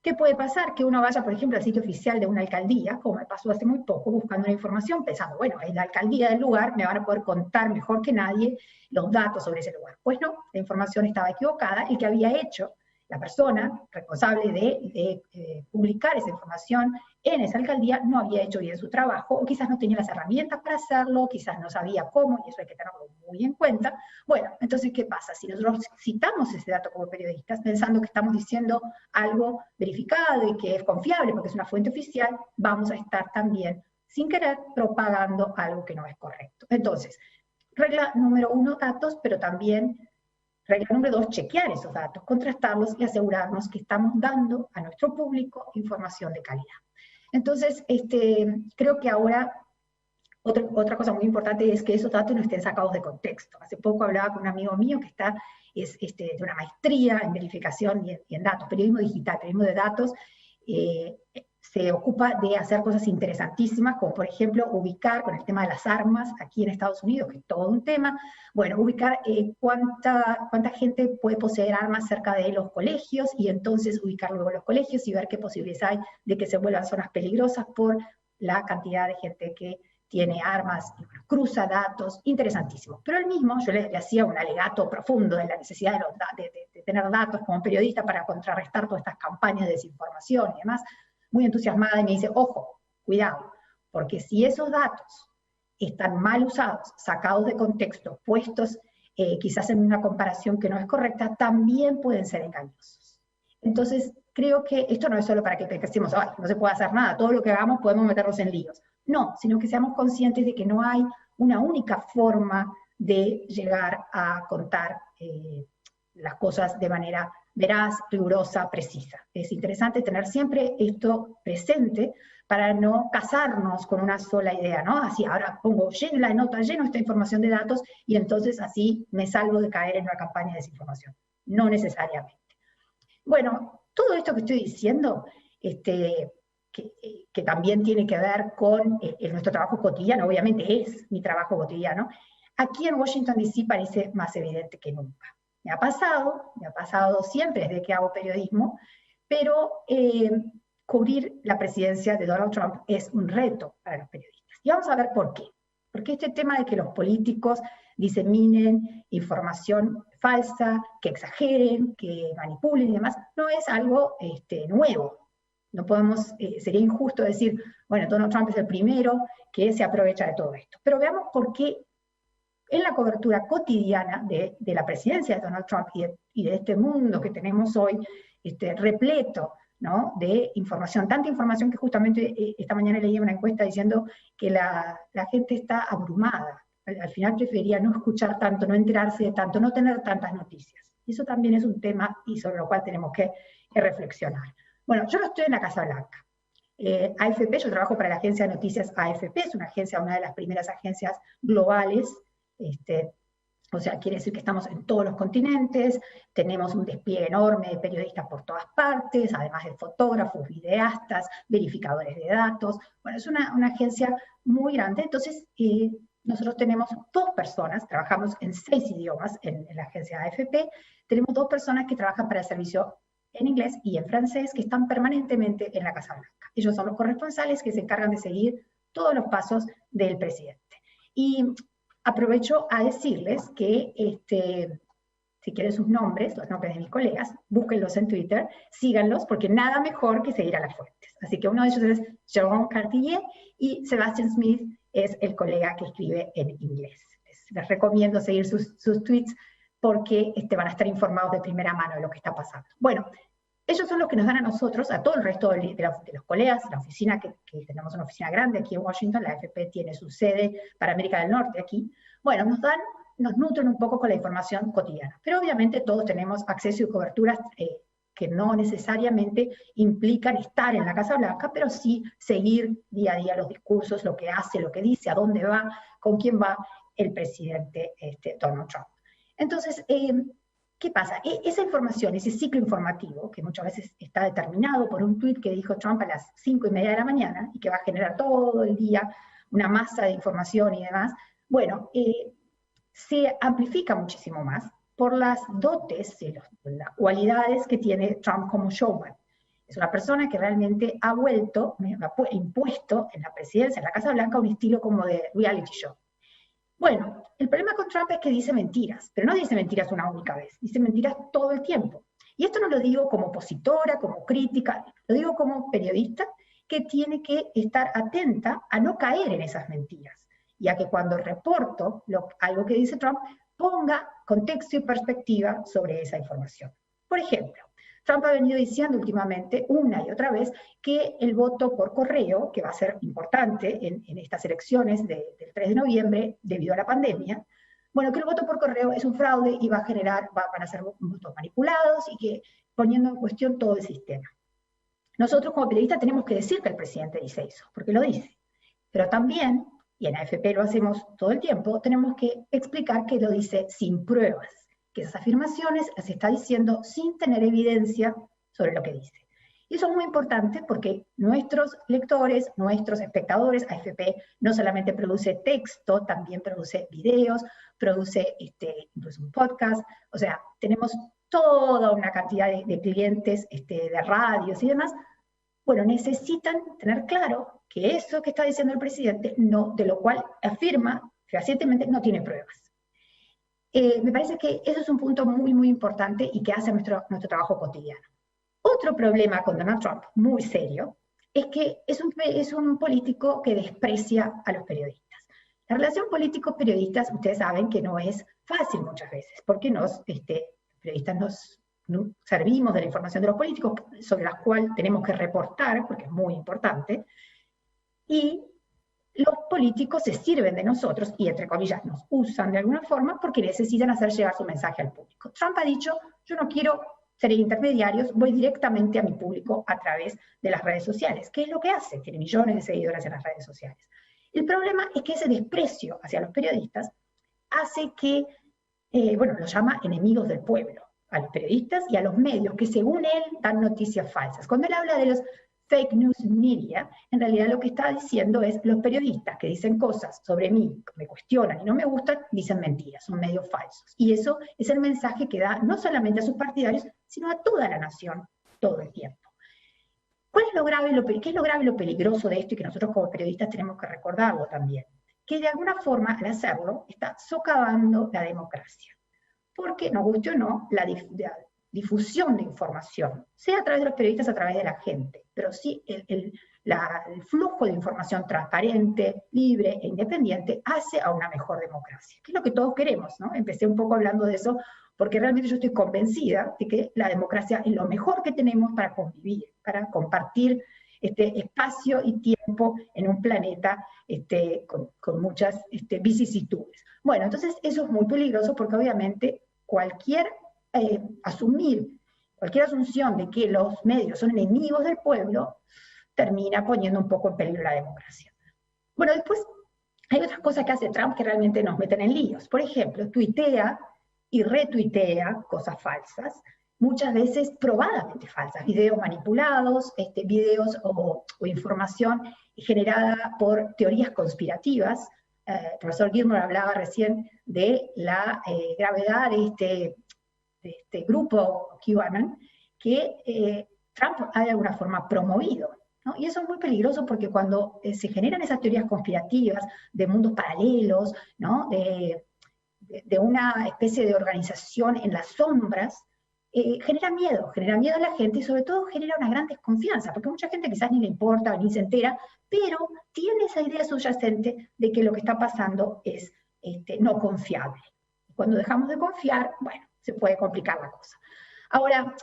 ¿Qué puede pasar? Que uno vaya, por ejemplo, al sitio oficial de una alcaldía, como me pasó hace muy poco, buscando una información, pensando, bueno, es la alcaldía del lugar, me van a poder contar mejor que nadie los datos sobre ese lugar. Pues no, la información estaba equivocada, el que había hecho la persona responsable de publicar esa información en esa alcaldía no había hecho bien su trabajo, o quizás no tenía las herramientas para hacerlo, quizás no sabía cómo, y eso hay que tenerlo muy en cuenta. Bueno, entonces, ¿qué pasa? Si nosotros citamos ese dato como periodistas, pensando que estamos diciendo algo verificado y que es confiable porque es una fuente oficial, vamos a estar también, sin querer, propagando algo que no es correcto. Entonces, regla número 1, datos, pero también regla número 2, chequear esos datos, contrastarlos y asegurarnos que estamos dando a nuestro público información de calidad. Entonces, creo que ahora otra cosa muy importante es que esos datos no estén sacados de contexto. Hace poco hablaba con un amigo mío que es de una maestría en verificación y en datos, periodismo digital, periodismo de datos, se ocupa de hacer cosas interesantísimas, como por ejemplo ubicar con el tema de las armas aquí en Estados Unidos, que es todo un tema, bueno, ubicar cuánta gente puede poseer armas cerca de los colegios, y entonces ubicar luego los colegios y ver qué posibilidades hay de que se vuelvan zonas peligrosas por la cantidad de gente que tiene armas, y bueno, cruza datos, interesantísimo. Pero él mismo, yo le hacía un alegato profundo de la necesidad de tener datos como periodista para contrarrestar todas estas campañas de desinformación y demás, muy entusiasmada, y me dice, ojo, cuidado, porque si esos datos están mal usados, sacados de contexto, puestos quizás en una comparación que no es correcta, también pueden ser engañosos. Entonces, creo que esto no es solo para que pensemos, ay, no se puede hacer nada, todo lo que hagamos podemos meternos en líos. No, sino que seamos conscientes de que no hay una única forma de llegar a contar las cosas de manera veraz, rigurosa, precisa. Es interesante tener siempre esto presente para no casarnos con una sola idea, ¿no? Así, ahora pongo lleno la nota, lleno esta información de datos, y entonces así me salvo de caer en una campaña de desinformación. No necesariamente. Bueno, todo esto que estoy diciendo, que también tiene que ver con nuestro trabajo cotidiano, obviamente es mi trabajo cotidiano, aquí en Washington DC parece más evidente que nunca. Me ha pasado siempre desde que hago periodismo, pero cubrir la presidencia de Donald Trump es un reto para los periodistas. Y vamos a ver por qué. Porque este tema de que los políticos diseminen información falsa, que exageren, que manipulen y demás, no es algo nuevo. No podemos, sería injusto decir, bueno, Donald Trump es el primero que se aprovecha de todo esto. Pero veamos por qué en la cobertura cotidiana de la presidencia de Donald Trump y de este mundo que tenemos hoy, repleto, ¿no?, de información, tanta información que justamente esta mañana leí una encuesta diciendo que la gente está abrumada. Al final preferiría no escuchar tanto, no enterarse de tanto, no tener tantas noticias. Y eso también es un tema y sobre lo cual tenemos que reflexionar. Bueno, yo no estoy en la Casa Blanca. AFP, yo trabajo para la agencia de noticias AFP, es una de las primeras agencias globales. O sea, quiere decir que estamos en todos los continentes, tenemos un despliegue enorme de periodistas por todas partes, además de fotógrafos, videastas, verificadores de datos. Bueno, es una agencia muy grande. Entonces, nosotros tenemos 2 personas, trabajamos en 6 idiomas en la agencia AFP, tenemos 2 personas que trabajan para el servicio en inglés y en francés, que están permanentemente en la Casa Blanca. Ellos son los corresponsales que se encargan de seguir todos los pasos del presidente. Y aprovecho a decirles que, si quieren sus nombres, los nombres de mis colegas, búsquenlos en Twitter, síganlos, porque nada mejor que seguir a las fuentes. Así que uno de ellos es Jérôme Cartillier, y Sebastian Smith es el colega que escribe en inglés. Les recomiendo seguir sus tweets, porque van a estar informados de primera mano de lo que está pasando. Bueno, ellos son los que nos dan a nosotros, a todo el resto de los colegas, la oficina, que tenemos una oficina grande aquí en Washington, la AFP tiene su sede para América del Norte aquí. Bueno, nos nutren un poco con la información cotidiana. Pero obviamente todos tenemos acceso y coberturas que no necesariamente implican estar en la Casa Blanca, pero sí seguir día a día los discursos, lo que hace, lo que dice, a dónde va, con quién va el presidente Donald Trump. Entonces, ¿qué pasa? Esa información, ese ciclo informativo, que muchas veces está determinado por un tuit que dijo Trump a las 5:30 de la mañana, y que va a generar todo el día una masa de información y demás, Bueno, se amplifica muchísimo más por las dotes y las cualidades que tiene Trump como showman. Es una persona que realmente ha impuesto en la presidencia, en la Casa Blanca, un estilo como de reality show. Bueno, el problema con Trump es que dice mentiras, pero no dice mentiras una única vez, dice mentiras todo el tiempo. Y esto no lo digo como opositora, como crítica, lo digo como periodista que tiene que estar atenta a no caer en esas mentiras, y a que cuando reporto algo que dice Trump, ponga contexto y perspectiva sobre esa información. Por ejemplo, Trump ha venido diciendo últimamente, una y otra vez, que el voto por correo, que va a ser importante en estas elecciones del 3 de noviembre debido a la pandemia, bueno, que el voto por correo es un fraude y van a ser votos manipulados y que poniendo en cuestión todo el sistema. Nosotros como periodistas tenemos que decir que el presidente dice eso, porque lo dice. Pero también, y en AFP lo hacemos todo el tiempo, tenemos que explicar que lo dice sin pruebas, que esas afirmaciones las está diciendo sin tener evidencia sobre lo que dice. Y eso es muy importante porque nuestros lectores, nuestros espectadores, AFP no solamente produce texto, también produce videos, produce incluso un podcast, o sea, tenemos toda una cantidad de clientes de radios y demás. Bueno, necesitan tener claro que eso que está diciendo el presidente, de lo cual afirma fehacientemente, no tiene pruebas. Me parece que eso es un punto muy, muy importante y que hace nuestro trabajo cotidiano. Otro problema con Donald Trump, muy serio, es que es un político que desprecia a los periodistas. La relación políticos-periodistas, ustedes saben que no es fácil muchas veces, porque periodistas nos servimos de la información de los políticos, sobre la cual tenemos que reportar, porque es muy importante, y los políticos se sirven de nosotros, y entre comillas nos usan de alguna forma, porque necesitan hacer llegar su mensaje al público. Trump ha dicho, yo no quiero ser intermediarios, voy directamente a mi público a través de las redes sociales. ¿Qué es lo que hace? Tiene millones de seguidores en las redes sociales. El problema es que ese desprecio hacia los periodistas hace que, los llama enemigos del pueblo, a los periodistas y a los medios, que según él dan noticias falsas. Cuando él habla de los fake news media, en realidad lo que está diciendo es los periodistas que dicen cosas sobre mí, que me cuestionan y no me gustan, dicen mentiras, son medios falsos. Y eso es el mensaje que da no solamente a sus partidarios, sino a toda la nación todo el tiempo. ¿Qué es lo grave y lo peligroso de esto y que nosotros como periodistas tenemos que recordarlo también? Que de alguna forma, al hacerlo, está socavando la democracia. Porque, nos guste o no, la difusión de información, sea a través de los periodistas, a través de la gente, pero sí el flujo de información transparente, libre e independiente hace a una mejor democracia, que es lo que todos queremos, ¿no? Empecé un poco hablando de eso, porque realmente yo estoy convencida de que la democracia es lo mejor que tenemos para convivir, para compartir espacio y tiempo en un planeta con muchas vicisitudes. Bueno, entonces eso es muy peligroso porque obviamente cualquier asunción de que los medios son enemigos del pueblo termina poniendo un poco en peligro la democracia. Bueno, después hay otras cosas que hace Trump que realmente nos meten en líos. Por ejemplo, tuitea y retuitea cosas falsas, muchas veces probadamente falsas, videos manipulados, videos o información generada por teorías conspirativas. El profesor Gilmore hablaba recién de la gravedad de este grupo QAnon que Trump ha de alguna forma promovido, ¿no? Y eso es muy peligroso porque cuando se generan esas teorías conspirativas de mundos paralelos, ¿no? de una especie de organización en las sombras, genera miedo a la gente y sobre todo genera una gran desconfianza, porque mucha gente quizás ni le importa ni se entera, pero tiene esa idea subyacente de que lo que está pasando es no confiable. Cuando dejamos de confiar, bueno, se puede complicar la cosa. Ahora,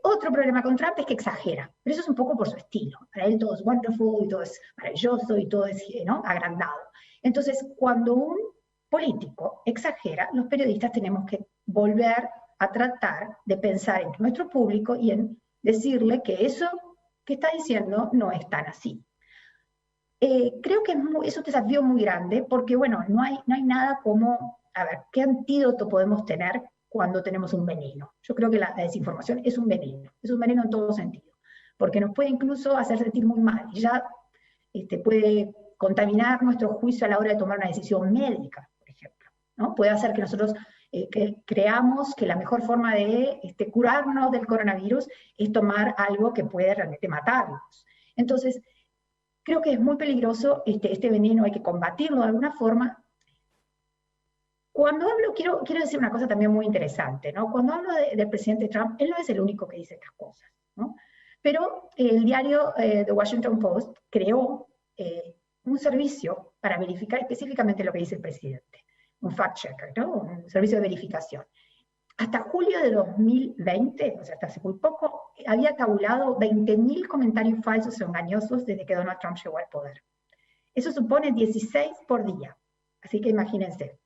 otro problema con Trump es que exagera, pero eso es un poco por su estilo. Para él todo es wonderful, y todo es maravilloso, y todo es agrandado. Entonces, cuando un político exagera, los periodistas tenemos que volver a tratar de pensar en nuestro público y en decirle que eso que está diciendo no es tan así. Creo que es un desafío muy grande porque, bueno, no hay nada como, a ver, ¿qué antídoto podemos tener cuando tenemos un veneno? Yo creo que la desinformación es un veneno en todo sentido, porque nos puede incluso hacer sentir muy mal, y ya puede contaminar nuestro juicio a la hora de tomar una decisión médica. ¿no? Puede hacer que nosotros que creamos que la mejor forma de curarnos del coronavirus es tomar algo que puede realmente matarnos. Entonces, creo que es muy peligroso este veneno, hay que combatirlo de alguna forma. Cuando hablo, quiero decir una cosa también muy interesante, ¿no? Cuando hablo del presidente Trump, él no es el único que dice estas cosas, ¿no? Pero el diario The Washington Post creó un servicio para verificar específicamente lo que dice el presidente, un fact-checker, ¿no? Un servicio de verificación. Hasta julio de 2020, o sea, hasta hace muy poco, había tabulado 20.000 comentarios falsos o engañosos desde que Donald Trump llegó al poder. Eso supone 16 por día. Así que imagínense.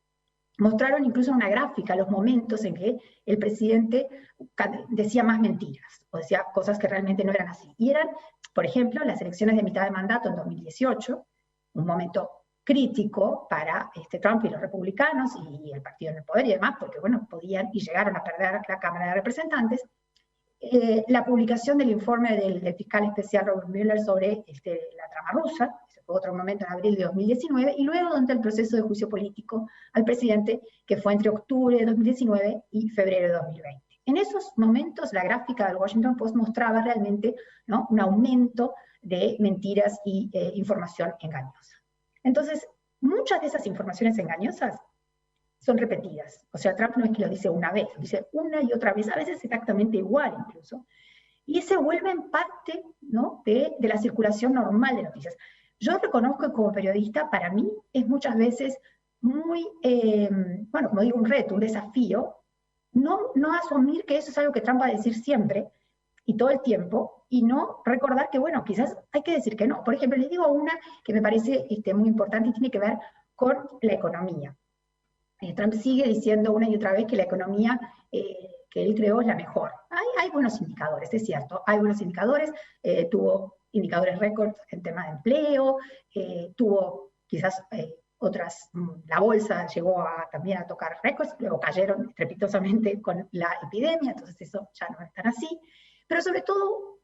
Mostraron incluso una gráfica los momentos en que el presidente decía más mentiras, o decía cosas que realmente no eran así. Y eran, por ejemplo, las elecciones de mitad de mandato en 2018, un momento crítico para Trump y los republicanos y el partido en el poder y demás, porque bueno, podían y llegaron a perder la Cámara de Representantes. La publicación del informe del fiscal especial Robert Mueller sobre la trama rusa, ese fue otro momento en abril de 2019, y luego durante el proceso de juicio político al presidente, que fue entre octubre de 2019 y febrero de 2020. En esos momentos la gráfica del Washington Post mostraba realmente, ¿no?, un aumento de mentiras y información engañosa. Entonces, muchas de esas informaciones engañosas son repetidas. O sea, Trump no es que lo dice una vez, lo dice una y otra vez, a veces exactamente igual incluso. Y se vuelven parte, ¿no?, de la circulación normal de noticias. Yo reconozco que como periodista, para mí es muchas veces muy, bueno, como digo, un reto, un desafío, no asumir que eso es algo que Trump va a decir siempre y todo el tiempo, y no recordar que, bueno, quizás hay que decir que no. Por ejemplo, les digo una que me parece muy importante y tiene que ver con la economía. Trump sigue diciendo una y otra vez que la economía que él creó es la mejor. Hay buenos indicadores, es cierto, hay buenos indicadores, tuvo indicadores récords en tema de empleo, tuvo quizás otras, la bolsa llegó también a tocar récords, luego cayeron estrepitosamente con la epidemia, entonces eso ya no es tan así, pero sobre todo,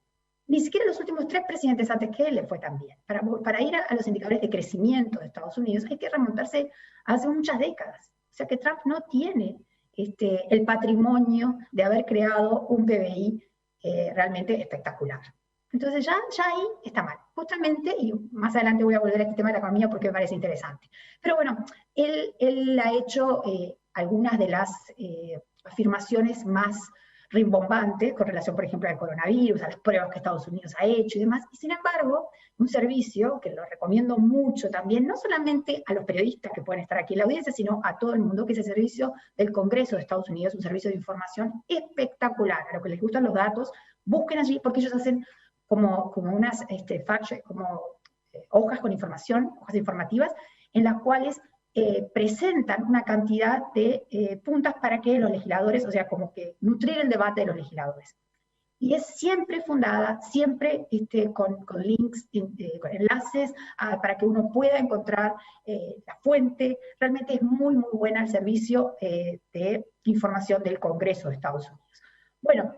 ni siquiera los últimos 3 presidentes antes que él le fue tan bien. Para ir a los indicadores de crecimiento de Estados Unidos hay que remontarse a hace muchas décadas. O sea que Trump no tiene el patrimonio de haber creado un PBI realmente espectacular. Entonces ya ahí está mal. Justamente, y más adelante voy a volver a este tema de la economía porque me parece interesante. Pero bueno, él ha hecho algunas de las afirmaciones más rimbombantes con relación, por ejemplo, al coronavirus, a las pruebas que Estados Unidos ha hecho y demás. Y sin embargo, un servicio que lo recomiendo mucho también, no solamente a los periodistas que pueden estar aquí en la audiencia, sino a todo el mundo, que es el servicio del Congreso de Estados Unidos, un servicio de información espectacular. A los que les gustan los datos, busquen allí, porque ellos hacen como unas como hojas con información, hojas informativas, en las cuales presentan una cantidad de puntas para que los legisladores, o sea, como que nutrir el debate de los legisladores. Y es siempre fundada, siempre con links, con enlaces para que uno pueda encontrar la fuente. Realmente es muy, muy buena el servicio de información del Congreso de Estados Unidos. Bueno,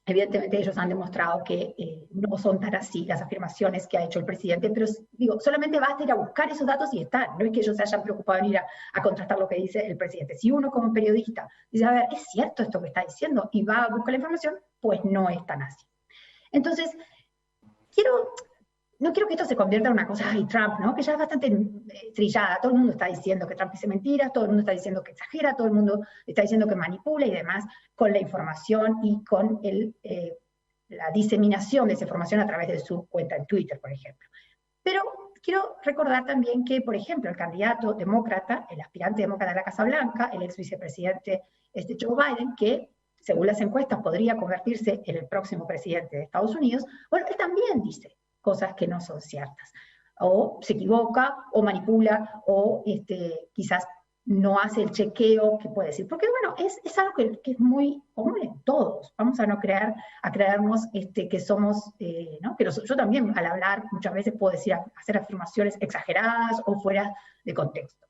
evidentemente ellos han demostrado que no son tan así las afirmaciones que ha hecho el presidente, pero digo, solamente basta ir a buscar esos datos y están. No es que ellos se hayan preocupado en ir a contrastar lo que dice el presidente. Si uno como periodista dice, a ver, ¿es cierto esto que está diciendo? Y va a buscar la información, pues no es tan así. Entonces, no quiero que esto se convierta en una cosa, ay, Trump, ¿no?, que ya es bastante trillada. Todo el mundo está diciendo que Trump dice mentiras, todo el mundo está diciendo que exagera, todo el mundo está diciendo que manipula y demás con la información y con la diseminación de esa información a través de su cuenta en Twitter, por ejemplo. Pero quiero recordar también que, por ejemplo, el candidato demócrata, el aspirante demócrata de la Casa Blanca, el ex vicepresidente Joe Biden, que según las encuestas podría convertirse en el próximo presidente de Estados Unidos, bueno, él también dice cosas que no son ciertas, o se equivoca, o manipula, o quizás no hace el chequeo que puede decir, porque bueno, es algo que es muy común en todos. Vamos a no creernos que somos, ¿no?, que yo también al hablar muchas veces puedo hacer afirmaciones exageradas o fuera de contexto.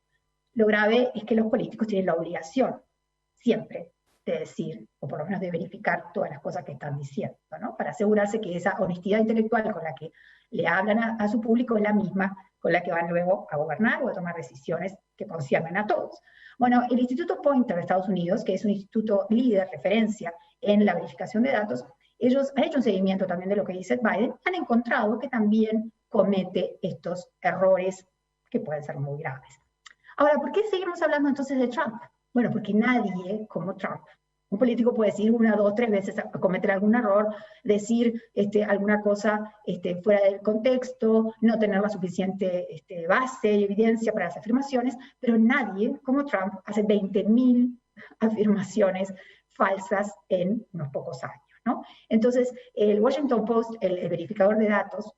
Lo grave es que los políticos tienen la obligación, siempre, de decir, o por lo menos de verificar todas las cosas que están diciendo, ¿no?, para asegurarse que esa honestidad intelectual con la que le hablan a su público es la misma con la que van luego a gobernar o a tomar decisiones que conciernen a todos. Bueno, el Instituto Poynter de Estados Unidos, que es un instituto líder, referencia en la verificación de datos, ellos han hecho un seguimiento también de lo que dice Biden, han encontrado que también comete estos errores que pueden ser muy graves. Ahora, ¿por qué seguimos hablando entonces de Trump? Bueno, porque nadie como Trump, un político puede decir 1, 2, 3 veces a cometer algún error, decir alguna cosa fuera del contexto, no tener la suficiente base y evidencia para las afirmaciones, pero nadie como Trump hace 20.000 afirmaciones falsas en unos pocos años, ¿no? Entonces, el Washington Post, el verificador de datos,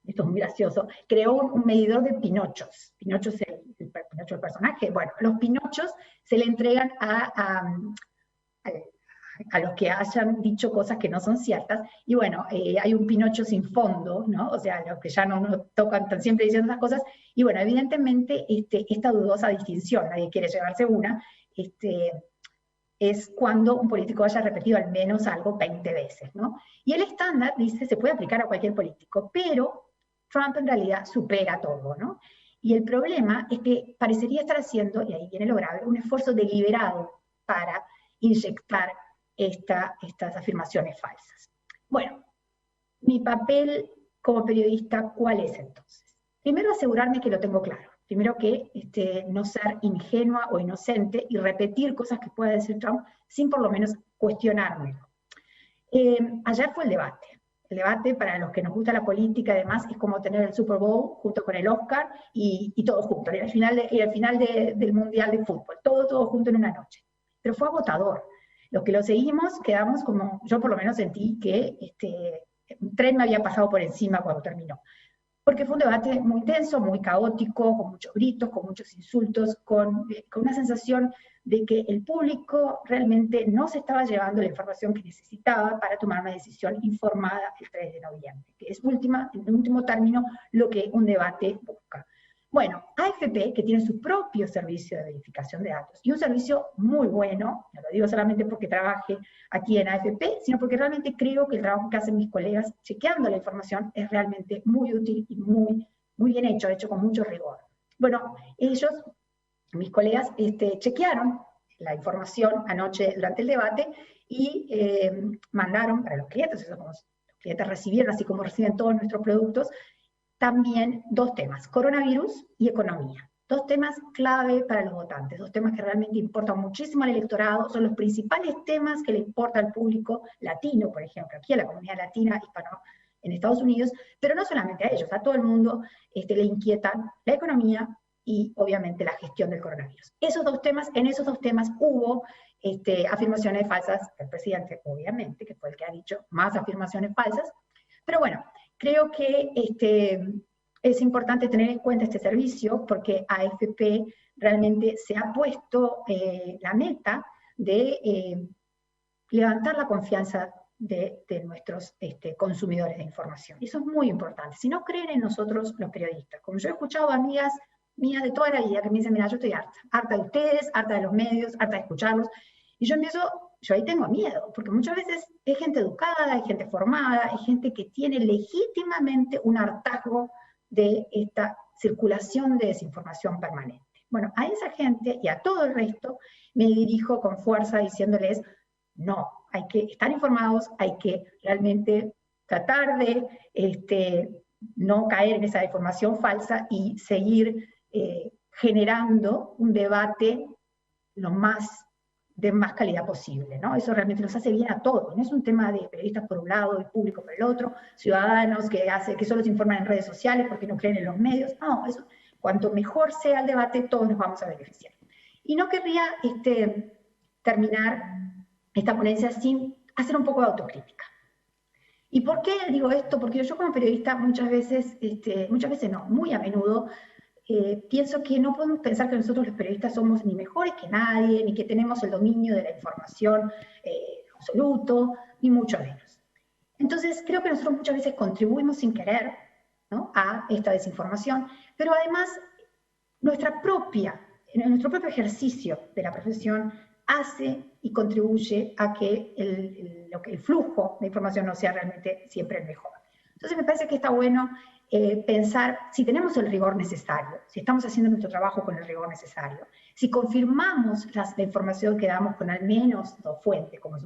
esto es muy gracioso, creó un medidor de pinochos. Pinocho es el pinocho del personaje. Bueno, los pinochos se le entregan a los que hayan dicho cosas que no son ciertas, y bueno, hay un Pinocho sin fondo, ¿no? O sea, los que ya no tocan, están siempre diciendo esas cosas, y bueno, evidentemente esta dudosa distinción, nadie quiere llevarse una, es cuando un político haya repetido al menos algo 20 veces, ¿no? Y el estándar dice, se puede aplicar a cualquier político, pero Trump en realidad supera todo, ¿no? Y el problema es que parecería estar haciendo, y ahí viene lo grave, un esfuerzo deliberado para inyectar estas afirmaciones falsas. Bueno, mi papel como periodista, ¿cuál es entonces? Primero, asegurarme que lo tengo claro. Primero que no ser ingenua o inocente y repetir cosas que pueda decir Trump sin por lo menos cuestionármelo. Ayer fue el debate. El debate, para los que nos gusta la política, además, es como tener el Super Bowl junto con el Oscar y todo junto. Y al final, del Mundial de Fútbol. Todo junto en una noche. Pero fue agotador. Los que lo seguimos quedamos como, yo por lo menos sentí que un tren me había pasado por encima cuando terminó. Porque fue un debate muy tenso, muy caótico, con muchos gritos, con muchos insultos, con una sensación de que el público realmente no se estaba llevando la información que necesitaba para tomar una decisión informada el 3 de noviembre, que es en último término lo que un debate busca. Bueno, AFP, que tiene su propio servicio de verificación de datos, y un servicio muy bueno, no lo digo solamente porque trabaje aquí en AFP, sino porque realmente creo que el trabajo que hacen mis colegas chequeando la información es realmente muy útil y muy bien hecho con mucho rigor. Bueno, ellos, mis colegas, chequearon la información anoche durante el debate y mandaron para los clientes, eso como los clientes recibieron, así como reciben todos nuestros productos, también 2 temas, coronavirus y economía. 2 temas clave para los votantes, 2 temas que realmente importan muchísimo al electorado, son los principales temas que le importa al público latino, por ejemplo, aquí a la comunidad latina, hispano, en Estados Unidos, pero no solamente a ellos, a todo el mundo le inquietan la economía y obviamente la gestión del coronavirus. En esos dos temas hubo afirmaciones falsas del presidente, obviamente, que fue el que ha dicho más afirmaciones falsas, pero bueno, creo que es importante tener en cuenta este servicio porque AFP realmente se ha puesto la meta de levantar la confianza de nuestros consumidores de información. Y eso es muy importante. Si no creen en nosotros los periodistas, como yo he escuchado a amigas mías de toda la vida que me dicen, mira, yo estoy harta de ustedes, harta de los medios, harta de escucharlos, y yo ahí tengo miedo, porque muchas veces hay gente educada, hay gente formada, hay gente que tiene legítimamente un hartazgo de esta circulación de desinformación permanente. Bueno, a esa gente y a todo el resto me dirijo con fuerza diciéndoles, no, hay que estar informados, hay que realmente tratar de no caer en esa información falsa y seguir generando un debate de más calidad posible, ¿no? Eso realmente nos hace bien a todos, no es un tema de periodistas por un lado, y público por el otro, ciudadanos que solo se informan en redes sociales porque no creen en los medios, no, eso, cuanto mejor sea el debate, todos nos vamos a beneficiar. Y no querría terminar esta ponencia sin hacer un poco de autocrítica. ¿Y por qué digo esto? Porque yo como periodista muchas veces no, muy a menudo, pienso que no podemos pensar que nosotros los periodistas somos ni mejores que nadie, ni que tenemos el dominio de la información absoluto, ni mucho menos. Entonces, creo que nosotros muchas veces contribuimos sin querer, ¿no?, a esta desinformación, pero además nuestro propio ejercicio de la profesión hace y contribuye a que el flujo de información no sea realmente siempre el mejor. Entonces me parece que está bueno pensar si tenemos el rigor necesario, si estamos haciendo nuestro trabajo con el rigor necesario, si confirmamos la información que damos con al menos dos fuentes, como es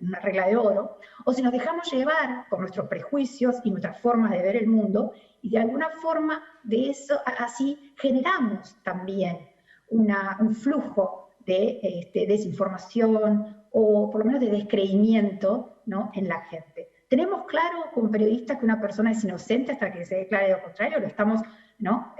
una regla de oro, o si nos dejamos llevar por nuestros prejuicios y nuestras formas de ver el mundo, y de alguna forma de eso, así generamos también un flujo de desinformación o por lo menos de descreimiento, ¿no?, en la gente. Tenemos claro como periodistas que una persona es inocente hasta que se declare lo contrario, lo estamos, ¿no?,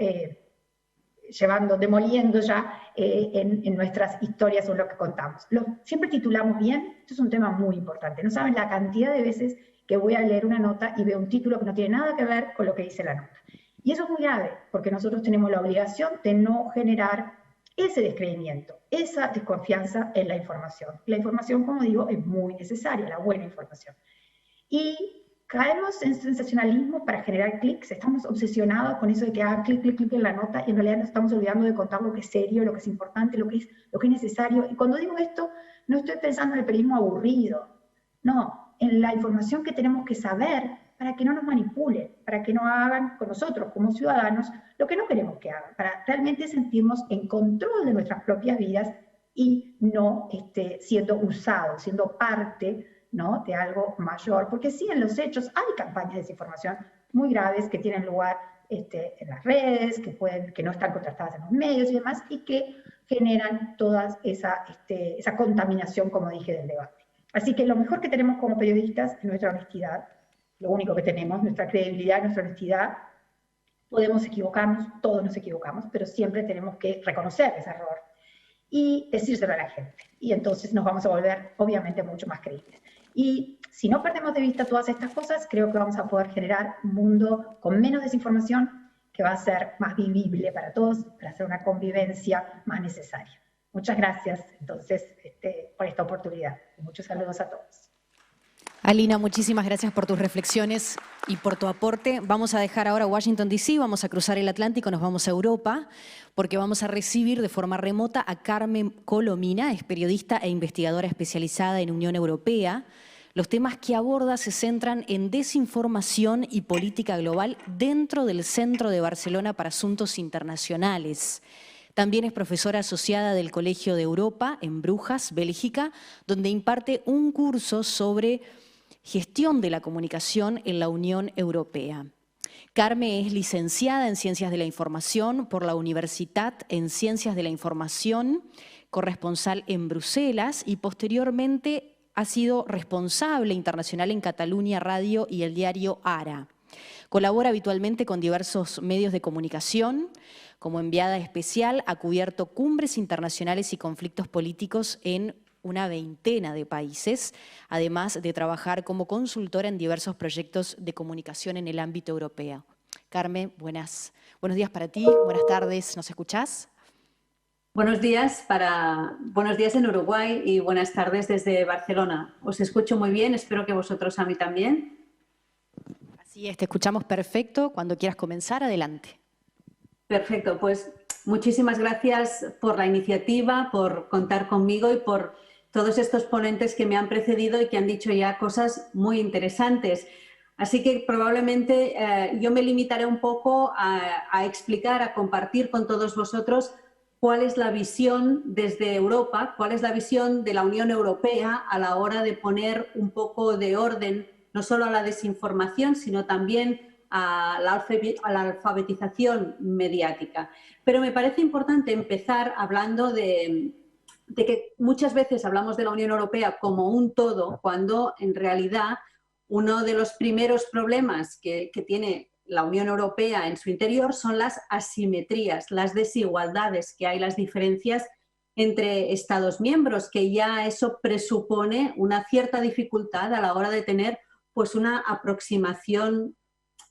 demoliendo ya en nuestras historias o en lo que contamos. Siempre titulamos bien, esto es un tema muy importante. No saben la cantidad de veces que voy a leer una nota y veo un título que no tiene nada que ver con lo que dice la nota. Y eso es muy grave, porque nosotros tenemos la obligación de no generar ese descreimiento, esa desconfianza en la información. La información, como digo, es muy necesaria, la buena información. Y caemos en sensacionalismo para generar clics, estamos obsesionados con eso de que haga clic, clic, clic en la nota, y en realidad nos estamos olvidando de contar lo que es serio, lo que es importante, lo que es necesario. Y cuando digo esto, no estoy pensando en el periodismo aburrido, no, en la información que tenemos que saber para que no nos manipulen, para que no hagan con nosotros como ciudadanos lo que no queremos que hagan, para realmente sentirnos en control de nuestras propias vidas y no siendo usados, siendo parte, ¿no?, de algo mayor, porque sí, en los hechos hay campañas de desinformación muy graves que tienen lugar en las redes, que no están contrastadas en los medios y demás, y que generan toda esa contaminación, como dije, del debate. Así que lo mejor que tenemos como periodistas es nuestra honestidad, lo único que tenemos, nuestra credibilidad, nuestra honestidad. Podemos equivocarnos, todos nos equivocamos, pero siempre tenemos que reconocer ese error y decírselo a la gente. Y entonces nos vamos a volver, obviamente, mucho más creíbles. Y si no perdemos de vista todas estas cosas, creo que vamos a poder generar un mundo con menos desinformación, que va a ser más vivible para todos, para hacer una convivencia más necesaria. Muchas gracias, entonces, por esta oportunidad. Muchos saludos a todos. Alina, muchísimas gracias por tus reflexiones y por tu aporte. Vamos a dejar ahora Washington, D.C., vamos a cruzar el Atlántico, nos vamos a Europa, porque vamos a recibir de forma remota a Carmen Colomina, es periodista e investigadora especializada en Unión Europea. Los temas que aborda se centran en desinformación y política global dentro del Centro de Barcelona para Asuntos Internacionales. También es profesora asociada del Colegio de Europa en Brujas, Bélgica, donde imparte un curso sobre gestión de la comunicación en la Unión Europea. Carme es licenciada en Ciencias de la Información por la Universitat en Ciencias de la Información, corresponsal en Bruselas y posteriormente ha sido responsable internacional en Catalunya Radio y el diario Ara. Colabora habitualmente con diversos medios de comunicación. Como enviada especial ha cubierto cumbres internacionales y conflictos políticos en una veintena de países, además de trabajar como consultora en diversos proyectos de comunicación en el ámbito europeo. Carmen, buenos días para ti, buenas tardes, ¿nos escuchás? Buenos días en Uruguay y buenas tardes desde Barcelona. Os escucho muy bien, espero que vosotros a mí también. Así es, te escuchamos perfecto. Cuando quieras comenzar, adelante. Perfecto, pues muchísimas gracias por la iniciativa, por contar conmigo y por todos estos ponentes que me han precedido y que han dicho ya cosas muy interesantes. Así que probablemente yo me limitaré un poco a explicar, a compartir con todos vosotros cuál es la visión desde Europa, cuál es la visión de la Unión Europea a la hora de poner un poco de orden, no solo a la desinformación, sino también a la alfabetización mediática. Pero me parece importante empezar hablando de que muchas veces hablamos de la Unión Europea como un todo, cuando en realidad uno de los primeros problemas que tiene la Unión Europea en su interior son las asimetrías, las desigualdades que hay, las diferencias entre Estados miembros, que ya eso presupone una cierta dificultad a la hora de tener pues una aproximación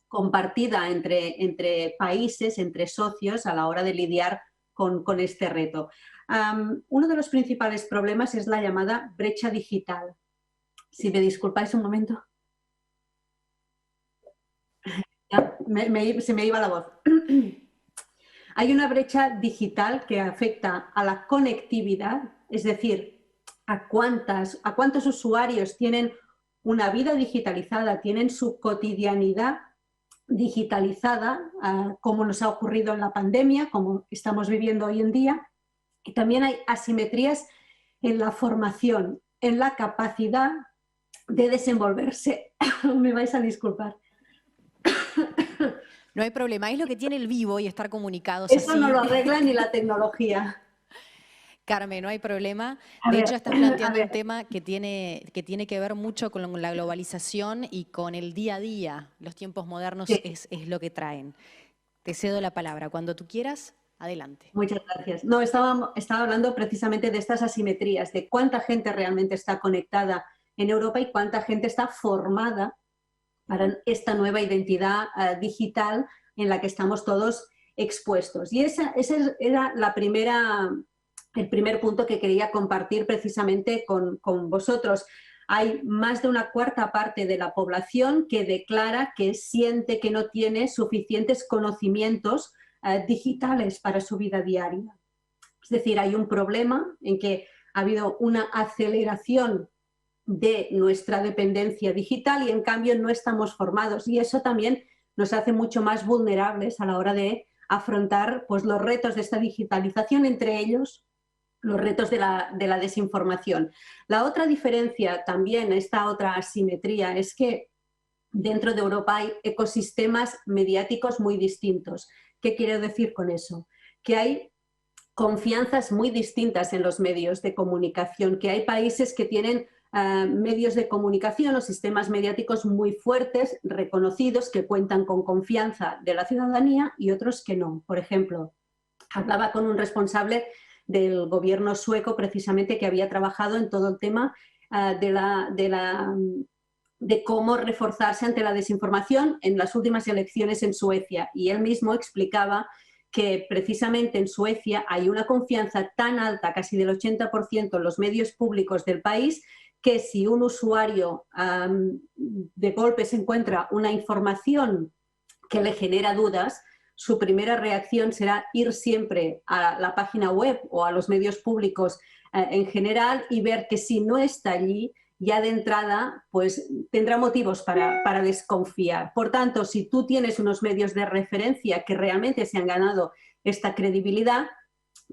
compartida entre países, entre socios, a la hora de lidiar con este reto. Uno de los principales problemas es la llamada brecha digital. Si me disculpáis un momento. Se me iba la voz. Hay una brecha digital que afecta a la conectividad, es decir, a cuántos usuarios tienen una vida digitalizada, tienen su cotidianidad digitalizada, como nos ha ocurrido en la pandemia, como estamos viviendo hoy en día. Y también hay asimetrías en la formación, en la capacidad de desenvolverse. Me vais a disculpar. No hay problema, es lo que tiene el vivo y estar comunicados Eso así. no lo arregla ni la tecnología. Carmen, no hay problema. A De ver, hecho, estás planteando a ver. un tema que tiene que ver mucho con la globalización y con el día a día. Los tiempos modernos Sí. es lo que traen. Te cedo la palabra. Cuando tú quieras, adelante. Muchas gracias. No, estaba hablando precisamente de estas asimetrías, de cuánta gente realmente está conectada en Europa y cuánta gente está formada para esta nueva identidad digital en la que estamos todos expuestos. Y ese era el primer punto que quería compartir precisamente con vosotros. Hay más de una cuarta parte de la población que declara que siente que no tiene suficientes conocimientos digitales para su vida diaria. Es decir, hay un problema en que ha habido una aceleración de nuestra dependencia digital y en cambio no estamos formados, y eso también nos hace mucho más vulnerables a la hora de afrontar pues, los retos de esta digitalización, entre ellos los retos de la desinformación. La otra diferencia también, esta otra asimetría, es que dentro de Europa hay ecosistemas mediáticos muy distintos. ¿Qué quiero decir con eso? Que hay confianzas muy distintas en los medios de comunicación, que hay países que tienen medios de comunicación o sistemas mediáticos muy fuertes, reconocidos, que cuentan con confianza de la ciudadanía, y otros que no. Por ejemplo, hablaba con un responsable del gobierno sueco precisamente que había trabajado en todo el tema de cómo reforzarse ante la desinformación en las últimas elecciones en Suecia, y él mismo explicaba que precisamente en Suecia hay una confianza tan alta, casi del 80% en los medios públicos del país, que si un usuario de golpe se encuentra una información que le genera dudas, su primera reacción será ir siempre a la página web o a los medios públicos en general y ver que si no está allí, ya de entrada pues tendrá motivos para desconfiar. Por tanto, si tú tienes unos medios de referencia que realmente se han ganado esta credibilidad,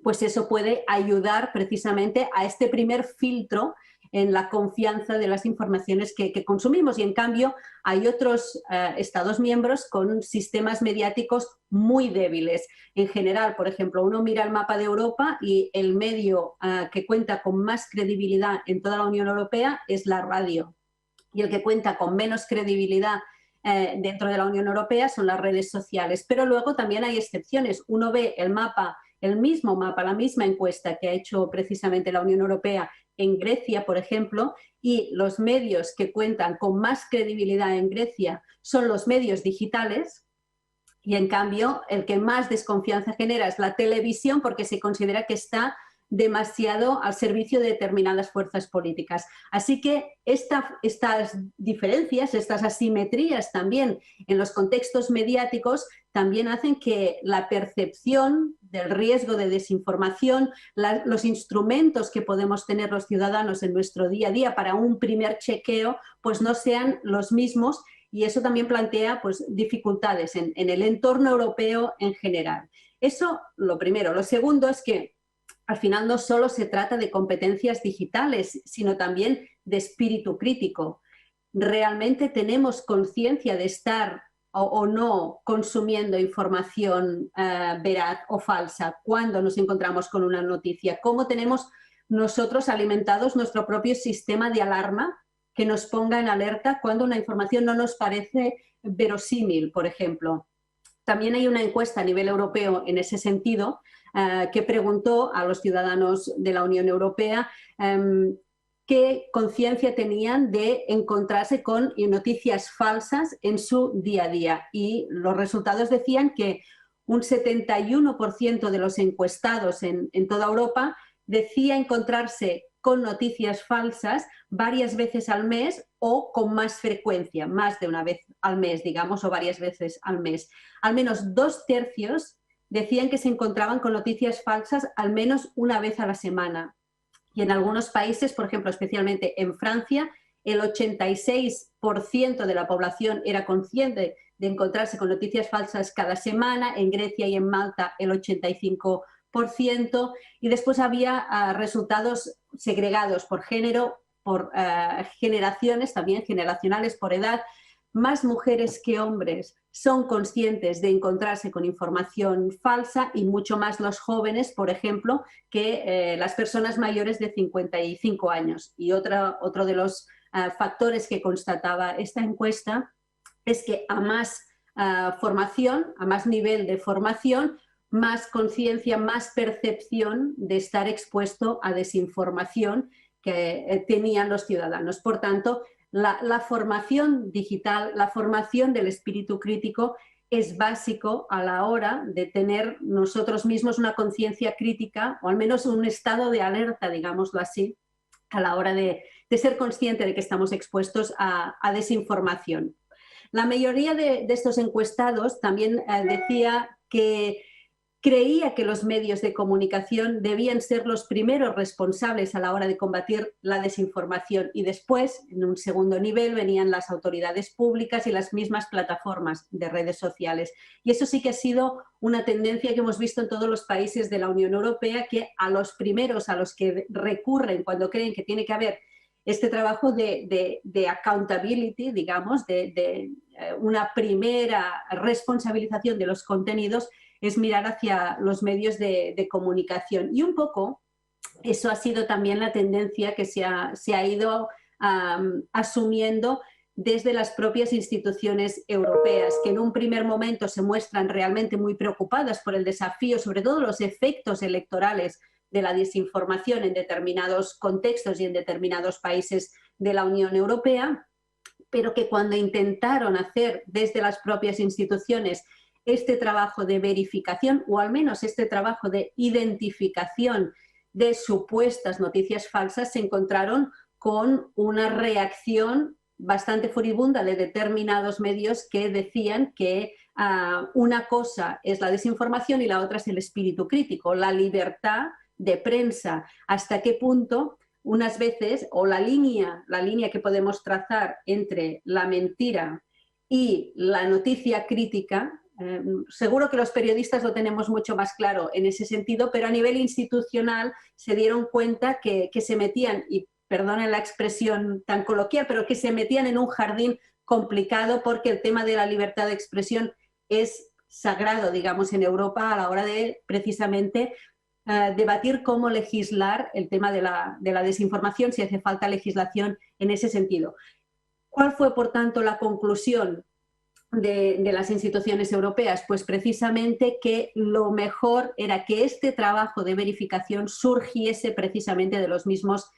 pues eso puede ayudar precisamente a este primer filtro en la confianza de las informaciones que consumimos. Y en cambio hay otros Estados miembros con sistemas mediáticos muy débiles. En general, por ejemplo, uno mira el mapa de Europa y el medio que cuenta con más credibilidad en toda la Unión Europea es la radio. Y el que cuenta con menos credibilidad dentro de la Unión Europea son las redes sociales. Pero luego también hay excepciones. Uno ve el mismo mapa, la misma encuesta que ha hecho precisamente la Unión Europea en Grecia, por ejemplo, y los medios que cuentan con más credibilidad en Grecia son los medios digitales, y en cambio el que más desconfianza genera es la televisión, porque se considera que está demasiado al servicio de determinadas fuerzas políticas. Así que estas diferencias, estas asimetrías también en los contextos mediáticos también hacen que la percepción del riesgo de desinformación, los instrumentos que podemos tener los ciudadanos en nuestro día a día para un primer chequeo, pues no sean los mismos, y eso también plantea pues, dificultades en el entorno europeo en general. Eso lo primero. Lo segundo es que al final no solo se trata de competencias digitales, sino también de espíritu crítico. ¿Realmente tenemos conciencia de estar o no consumiendo información veraz o falsa cuando nos encontramos con una noticia? ¿Cómo tenemos nosotros alimentados nuestro propio sistema de alarma que nos ponga en alerta cuando una información no nos parece verosímil, por ejemplo? También hay una encuesta a nivel europeo en ese sentido que preguntó a los ciudadanos de la Unión Europea qué conciencia tenían de encontrarse con noticias falsas en su día a día. Y los resultados decían que un 71% de los encuestados en toda Europa decía encontrarse con noticias falsas varias veces al mes o con más frecuencia, más de una vez al mes, digamos, o varias veces al mes. Al menos 2/3 decían que se encontraban con noticias falsas al menos una vez a la semana. Y en algunos países, por ejemplo, especialmente en Francia, el 86% de la población era consciente de encontrarse con noticias falsas cada semana, en Grecia y en Malta el 85%, y después había resultados segregados por género, por generaciones, también generacionales por edad. Más mujeres que hombres son conscientes de encontrarse con información falsa y mucho más los jóvenes, por ejemplo, que las personas mayores de 55 años. Y otro de los factores que constataba esta encuesta es que a más formación, a más nivel de formación, más conciencia, más percepción de estar expuesto a desinformación que tenían los ciudadanos. Por tanto, la formación digital, la formación del espíritu crítico es básico a la hora de tener nosotros mismos una conciencia crítica, o al menos un estado de alerta, digámoslo así, a la hora de ser consciente de que estamos expuestos a desinformación. La mayoría de estos encuestados también decía que creía que los medios de comunicación debían ser los primeros responsables a la hora de combatir la desinformación y después, en un segundo nivel, venían las autoridades públicas y las mismas plataformas de redes sociales. Y eso sí que ha sido una tendencia que hemos visto en todos los países de la Unión Europea, que a los primeros a los que recurren cuando creen que tiene que haber este trabajo de accountability, digamos, de una primera responsabilización de los contenidos, es mirar hacia los medios de comunicación. Y un poco eso ha sido también la tendencia que se ha ido asumiendo desde las propias instituciones europeas, que en un primer momento se muestran realmente muy preocupadas por el desafío, sobre todo los efectos electorales de la desinformación en determinados contextos y en determinados países de la Unión Europea, pero que cuando intentaron hacer desde las propias instituciones este trabajo de verificación, o al menos este trabajo de identificación de supuestas noticias falsas, se encontraron con una reacción bastante furibunda de determinados medios que decían que una cosa es la desinformación y la otra es el espíritu crítico, la libertad de prensa, hasta qué punto unas veces, o la línea que podemos trazar entre la mentira y la noticia crítica, seguro que los periodistas lo tenemos mucho más claro en ese sentido, pero a nivel institucional se dieron cuenta que se metían, y perdonen la expresión tan coloquial, pero que se metían en un jardín complicado, porque el tema de la libertad de expresión es sagrado, digamos, en Europa a la hora de precisamente debatir cómo legislar el tema de la desinformación, si hace falta legislación en ese sentido. ¿Cuál fue, por tanto, la conclusión de las instituciones europeas? Pues precisamente que lo mejor era que este trabajo de verificación surgiese precisamente de los mismos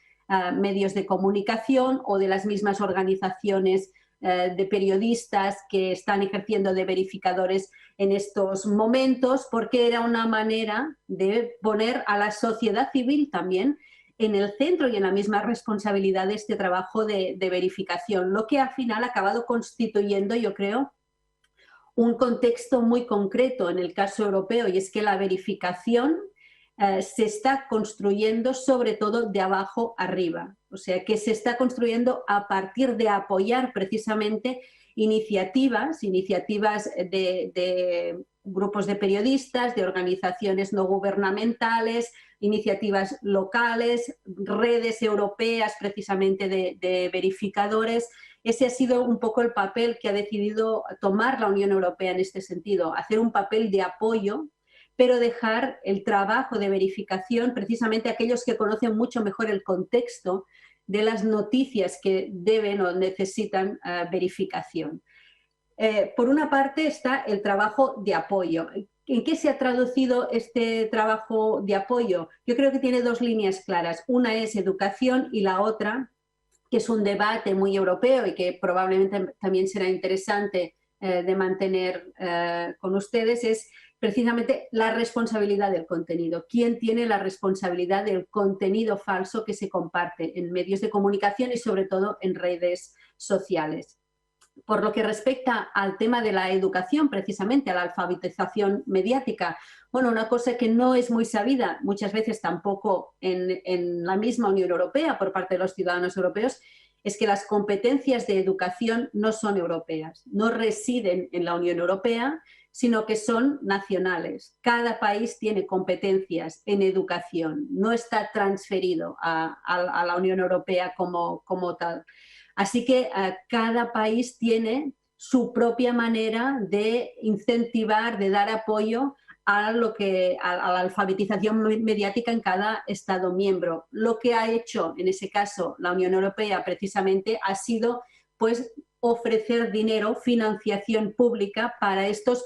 medios de comunicación o de las mismas organizaciones de periodistas que están ejerciendo de verificadores en estos momentos, porque era una manera de poner a la sociedad civil también en el centro y en la misma responsabilidad de este trabajo de verificación, lo que al final ha acabado constituyendo, yo creo, un contexto muy concreto en el caso europeo, y es que la verificación se está construyendo sobre todo de abajo arriba, o sea que se está construyendo a partir de apoyar precisamente iniciativas de grupos de periodistas, de organizaciones no gubernamentales, iniciativas locales, redes europeas precisamente de verificadores. Ese ha sido un poco el papel que ha decidido tomar la Unión Europea en este sentido, hacer un papel de apoyo, pero dejar el trabajo de verificación precisamente a aquellos que conocen mucho mejor el contexto de las noticias que deben o necesitan verificación. Por una parte está el trabajo de apoyo. ¿En qué se ha traducido este trabajo de apoyo? Yo creo que tiene dos líneas claras. Una es educación y la otra, que es un debate muy europeo y que probablemente también será interesante de mantener con ustedes, es precisamente la responsabilidad del contenido. ¿Quién tiene la responsabilidad del contenido falso que se comparte en medios de comunicación y sobre todo en redes sociales? Por lo que respecta al tema de la educación, precisamente a la alfabetización mediática, bueno, una cosa que no es muy sabida, muchas veces tampoco en la misma Unión Europea por parte de los ciudadanos europeos, es que las competencias de educación no son europeas, no residen en la Unión Europea, sino que son nacionales. Cada país tiene competencias en educación, no está transferido a la Unión Europea como tal. Así que cada país tiene su propia manera de incentivar, de dar apoyo a la alfabetización mediática en cada Estado miembro. Lo que ha hecho en ese caso la Unión Europea precisamente ha sido pues, ofrecer dinero, financiación pública para estos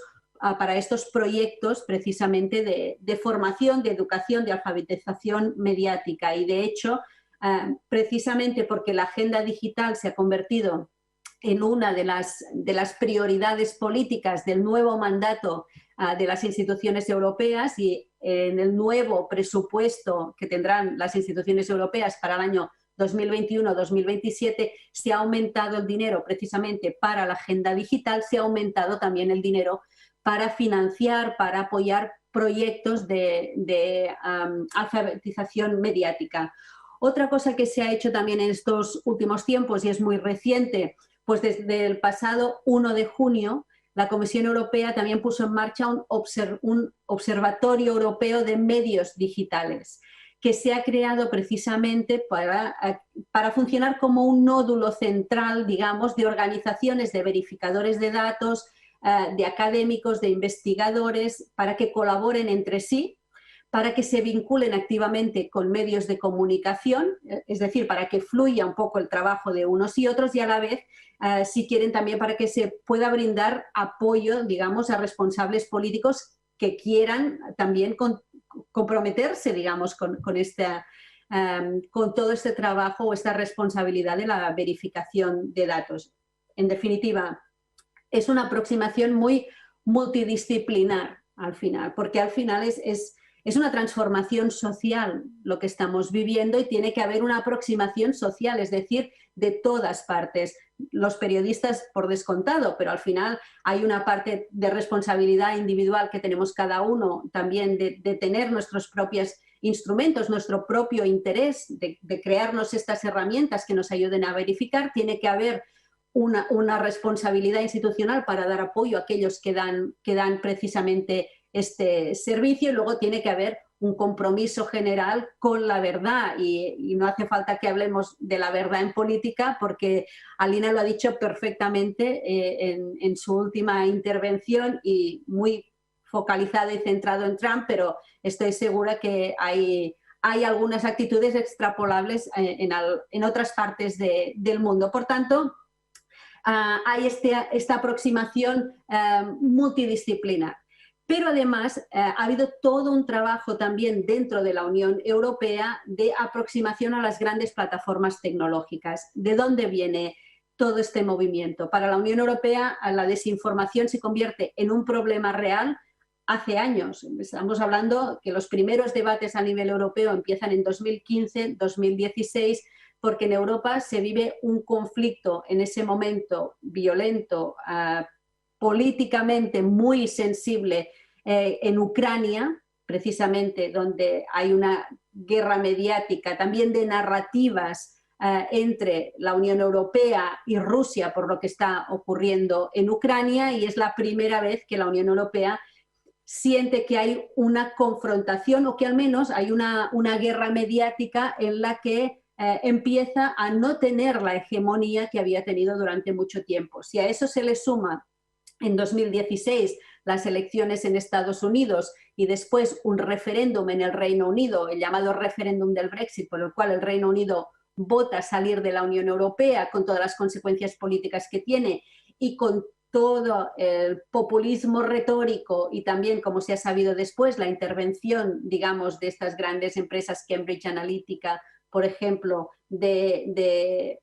proyectos precisamente de formación, de educación, de alfabetización mediática. Y de hecho, precisamente porque la agenda digital se ha convertido en una de las prioridades políticas del nuevo mandato de las instituciones europeas y en el nuevo presupuesto que tendrán las instituciones europeas para el año 2021-2027 se ha aumentado el dinero precisamente para la agenda digital, se ha aumentado también el dinero para financiar, para apoyar proyectos de alfabetización mediática. Otra cosa que se ha hecho también en estos últimos tiempos y es muy reciente, pues desde el pasado 1 de junio, la Comisión Europea también puso en marcha un observatorio europeo de medios digitales, que se ha creado precisamente para funcionar como un nódulo central, digamos, de organizaciones de verificadores de datos, de académicos, de investigadores, para que colaboren entre sí, para que se vinculen activamente con medios de comunicación, es decir, para que fluya un poco el trabajo de unos y otros y a la vez, si quieren también para que se pueda brindar apoyo, digamos, a responsables políticos que quieran también comprometerse, digamos, con todo este trabajo o esta responsabilidad de la verificación de datos. En definitiva, es una aproximación muy multidisciplinar al final, porque al final es una transformación social lo que estamos viviendo y tiene que haber una aproximación social, es decir, de todas partes. Los periodistas por descontado, pero al final hay una parte de responsabilidad individual que tenemos cada uno también de tener nuestros propios instrumentos, nuestro propio interés de crearnos estas herramientas que nos ayuden a verificar. Tiene que haber una responsabilidad institucional para dar apoyo a aquellos que dan precisamente este servicio y luego tiene que haber un compromiso general con la verdad y no hace falta que hablemos de la verdad en política porque Alina lo ha dicho perfectamente en su última intervención y muy focalizada y centrado en Trump, pero estoy segura que hay algunas actitudes extrapolables en otras partes del mundo. Por tanto, hay esta aproximación multidisciplinar. Pero además ha habido todo un trabajo también dentro de la Unión Europea de aproximación a las grandes plataformas tecnológicas. ¿De dónde viene todo este movimiento? Para la Unión Europea la desinformación se convierte en un problema real hace años. Estamos hablando que los primeros debates a nivel europeo empiezan en 2015, 2016, porque en Europa se vive un conflicto en ese momento violento, políticamente muy sensible en Ucrania, precisamente donde hay una guerra mediática, también de narrativas entre la Unión Europea y Rusia por lo que está ocurriendo en Ucrania y es la primera vez que la Unión Europea siente que hay una confrontación o que al menos hay una guerra mediática en la que empieza a no tener la hegemonía que había tenido durante mucho tiempo. Si a eso se le suma en 2016 las elecciones en Estados Unidos y después un referéndum en el Reino Unido, el llamado referéndum del Brexit, por el cual el Reino Unido vota salir de la Unión Europea con todas las consecuencias políticas que tiene y con todo el populismo retórico y también, como se ha sabido después, la intervención, digamos, de estas grandes empresas Cambridge Analytica, por ejemplo, de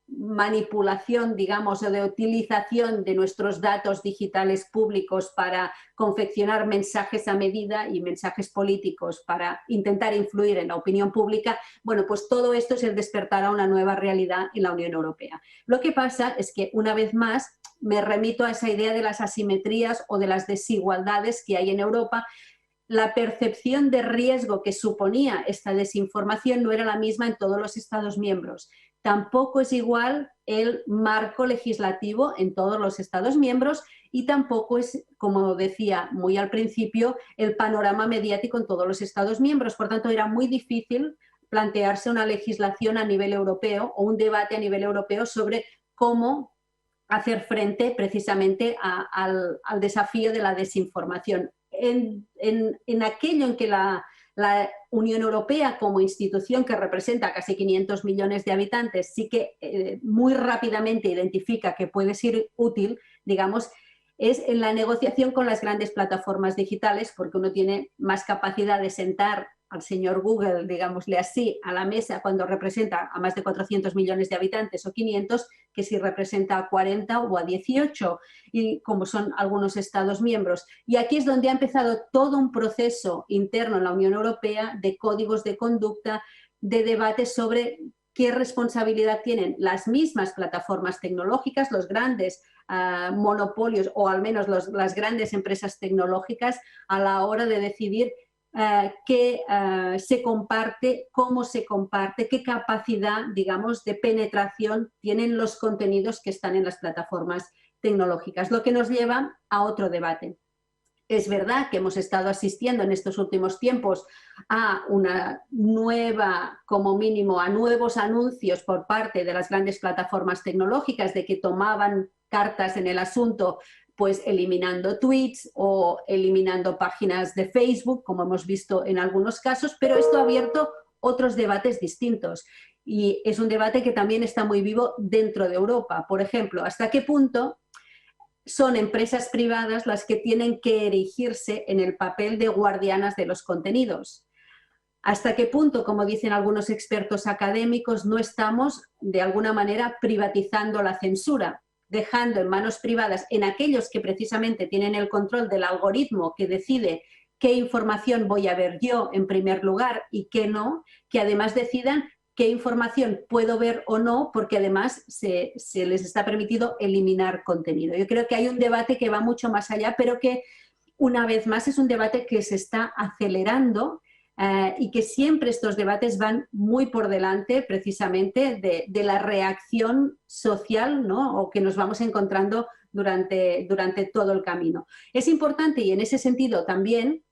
manipulación, digamos, o de utilización de nuestros datos digitales públicos para confeccionar mensajes a medida y mensajes políticos para intentar influir en la opinión pública, bueno, pues todo esto es el despertar a una nueva realidad en la Unión Europea. Lo que pasa es que, una vez más, me remito a esa idea de las asimetrías o de las desigualdades que hay en Europa. La percepción de riesgo que suponía esta desinformación no era la misma en todos los Estados miembros. tampoco es igual el marco legislativo en todos los Estados miembros y tampoco es, como decía muy al principio, el panorama mediático en todos los Estados miembros. Por tanto, era muy difícil plantearse una legislación a nivel europeo o un debate a nivel europeo sobre cómo hacer frente precisamente al desafío de la desinformación. En aquello en que la Unión Europea como institución que representa casi 500 millones de habitantes sí que muy rápidamente identifica que puede ser útil, digamos, es en la negociación con las grandes plataformas digitales, porque uno tiene más capacidad de sentar al señor Google, digámosle así, a la mesa cuando representa a más de 400 millones de habitantes o 500, que si representa a 40 o a 18, y como son algunos Estados miembros. Y aquí es donde ha empezado todo un proceso interno en la Unión Europea de códigos de conducta, de debates sobre qué responsabilidad tienen las mismas plataformas tecnológicas, los grandes monopolios o al menos las grandes empresas tecnológicas a la hora de decidir qué se comparte, cómo se comparte, qué capacidad, digamos, de penetración tienen los contenidos que están en las plataformas tecnológicas, lo que nos lleva a otro debate. Es verdad que hemos estado asistiendo en estos últimos tiempos a una nueva, como mínimo, a nuevos anuncios por parte de las grandes plataformas tecnológicas de que tomaban cartas en el asunto, pues eliminando tweets o eliminando páginas de Facebook, como hemos visto en algunos casos, pero esto ha abierto otros debates distintos. Y es un debate que también está muy vivo dentro de Europa. Por ejemplo, ¿hasta qué punto son empresas privadas las que tienen que erigirse en el papel de guardianas de los contenidos? ¿Hasta qué punto, como dicen algunos expertos académicos, no estamos de alguna manera privatizando la censura, dejando en manos privadas, en aquellos que precisamente tienen el control del algoritmo que decide qué información voy a ver yo en primer lugar y qué no, que además decidan qué información puedo ver o no, porque además se les está permitido eliminar contenido? Yo creo que hay un debate que va mucho más allá, pero que una vez más es un debate que se está acelerando y que siempre estos debates van muy por delante precisamente de la reacción social, ¿no? O que nos vamos encontrando durante todo el camino. Es importante, y en ese sentido también,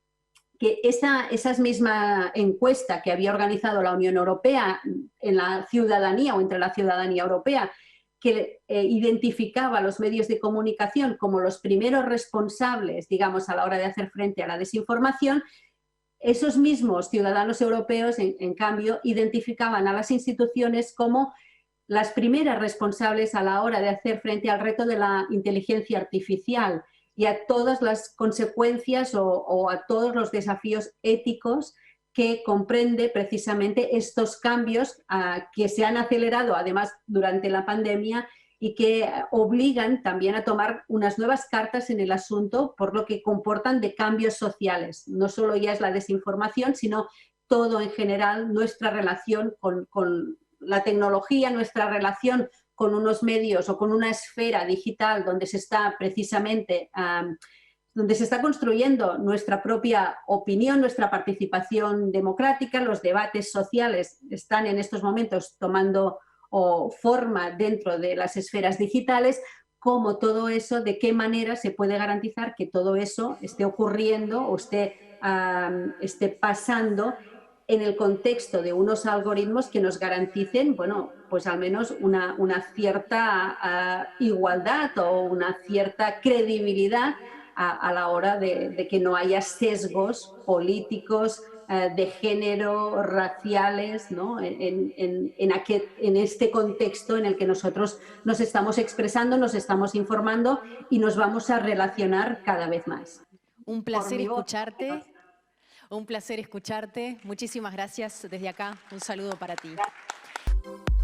que esa misma encuesta que había organizado la Unión Europea en la ciudadanía o entre la ciudadanía europea, que identificaba a los medios de comunicación como los primeros responsables, digamos, a la hora de hacer frente a la desinformación, esos mismos ciudadanos europeos, en cambio, identificaban a las instituciones como las primeras responsables a la hora de hacer frente al reto de la inteligencia artificial y a todas las consecuencias o a todos los desafíos éticos que comprende precisamente estos cambios que se han acelerado además durante la pandemia y que obligan también a tomar unas nuevas cartas en el asunto por lo que comportan de cambios sociales. No solo ya es la desinformación, sino todo en general, nuestra relación con la tecnología, nuestra relación con unos medios o con una esfera digital donde se está precisamente donde se está construyendo nuestra propia opinión, nuestra participación democrática, los debates sociales están en estos momentos tomando forma dentro de las esferas digitales, cómo todo eso, de qué manera se puede garantizar que todo eso esté ocurriendo o esté pasando en el contexto de unos algoritmos que nos garanticen, bueno, pues al menos una cierta igualdad o una cierta credibilidad a la hora de que no haya sesgos políticos, de género, raciales, ¿no? en este contexto en el que nosotros nos estamos expresando, nos estamos informando y nos vamos a relacionar cada vez más. Un placer escucharte. Un placer escucharte. Muchísimas gracias desde acá. Un saludo para ti. Gracias.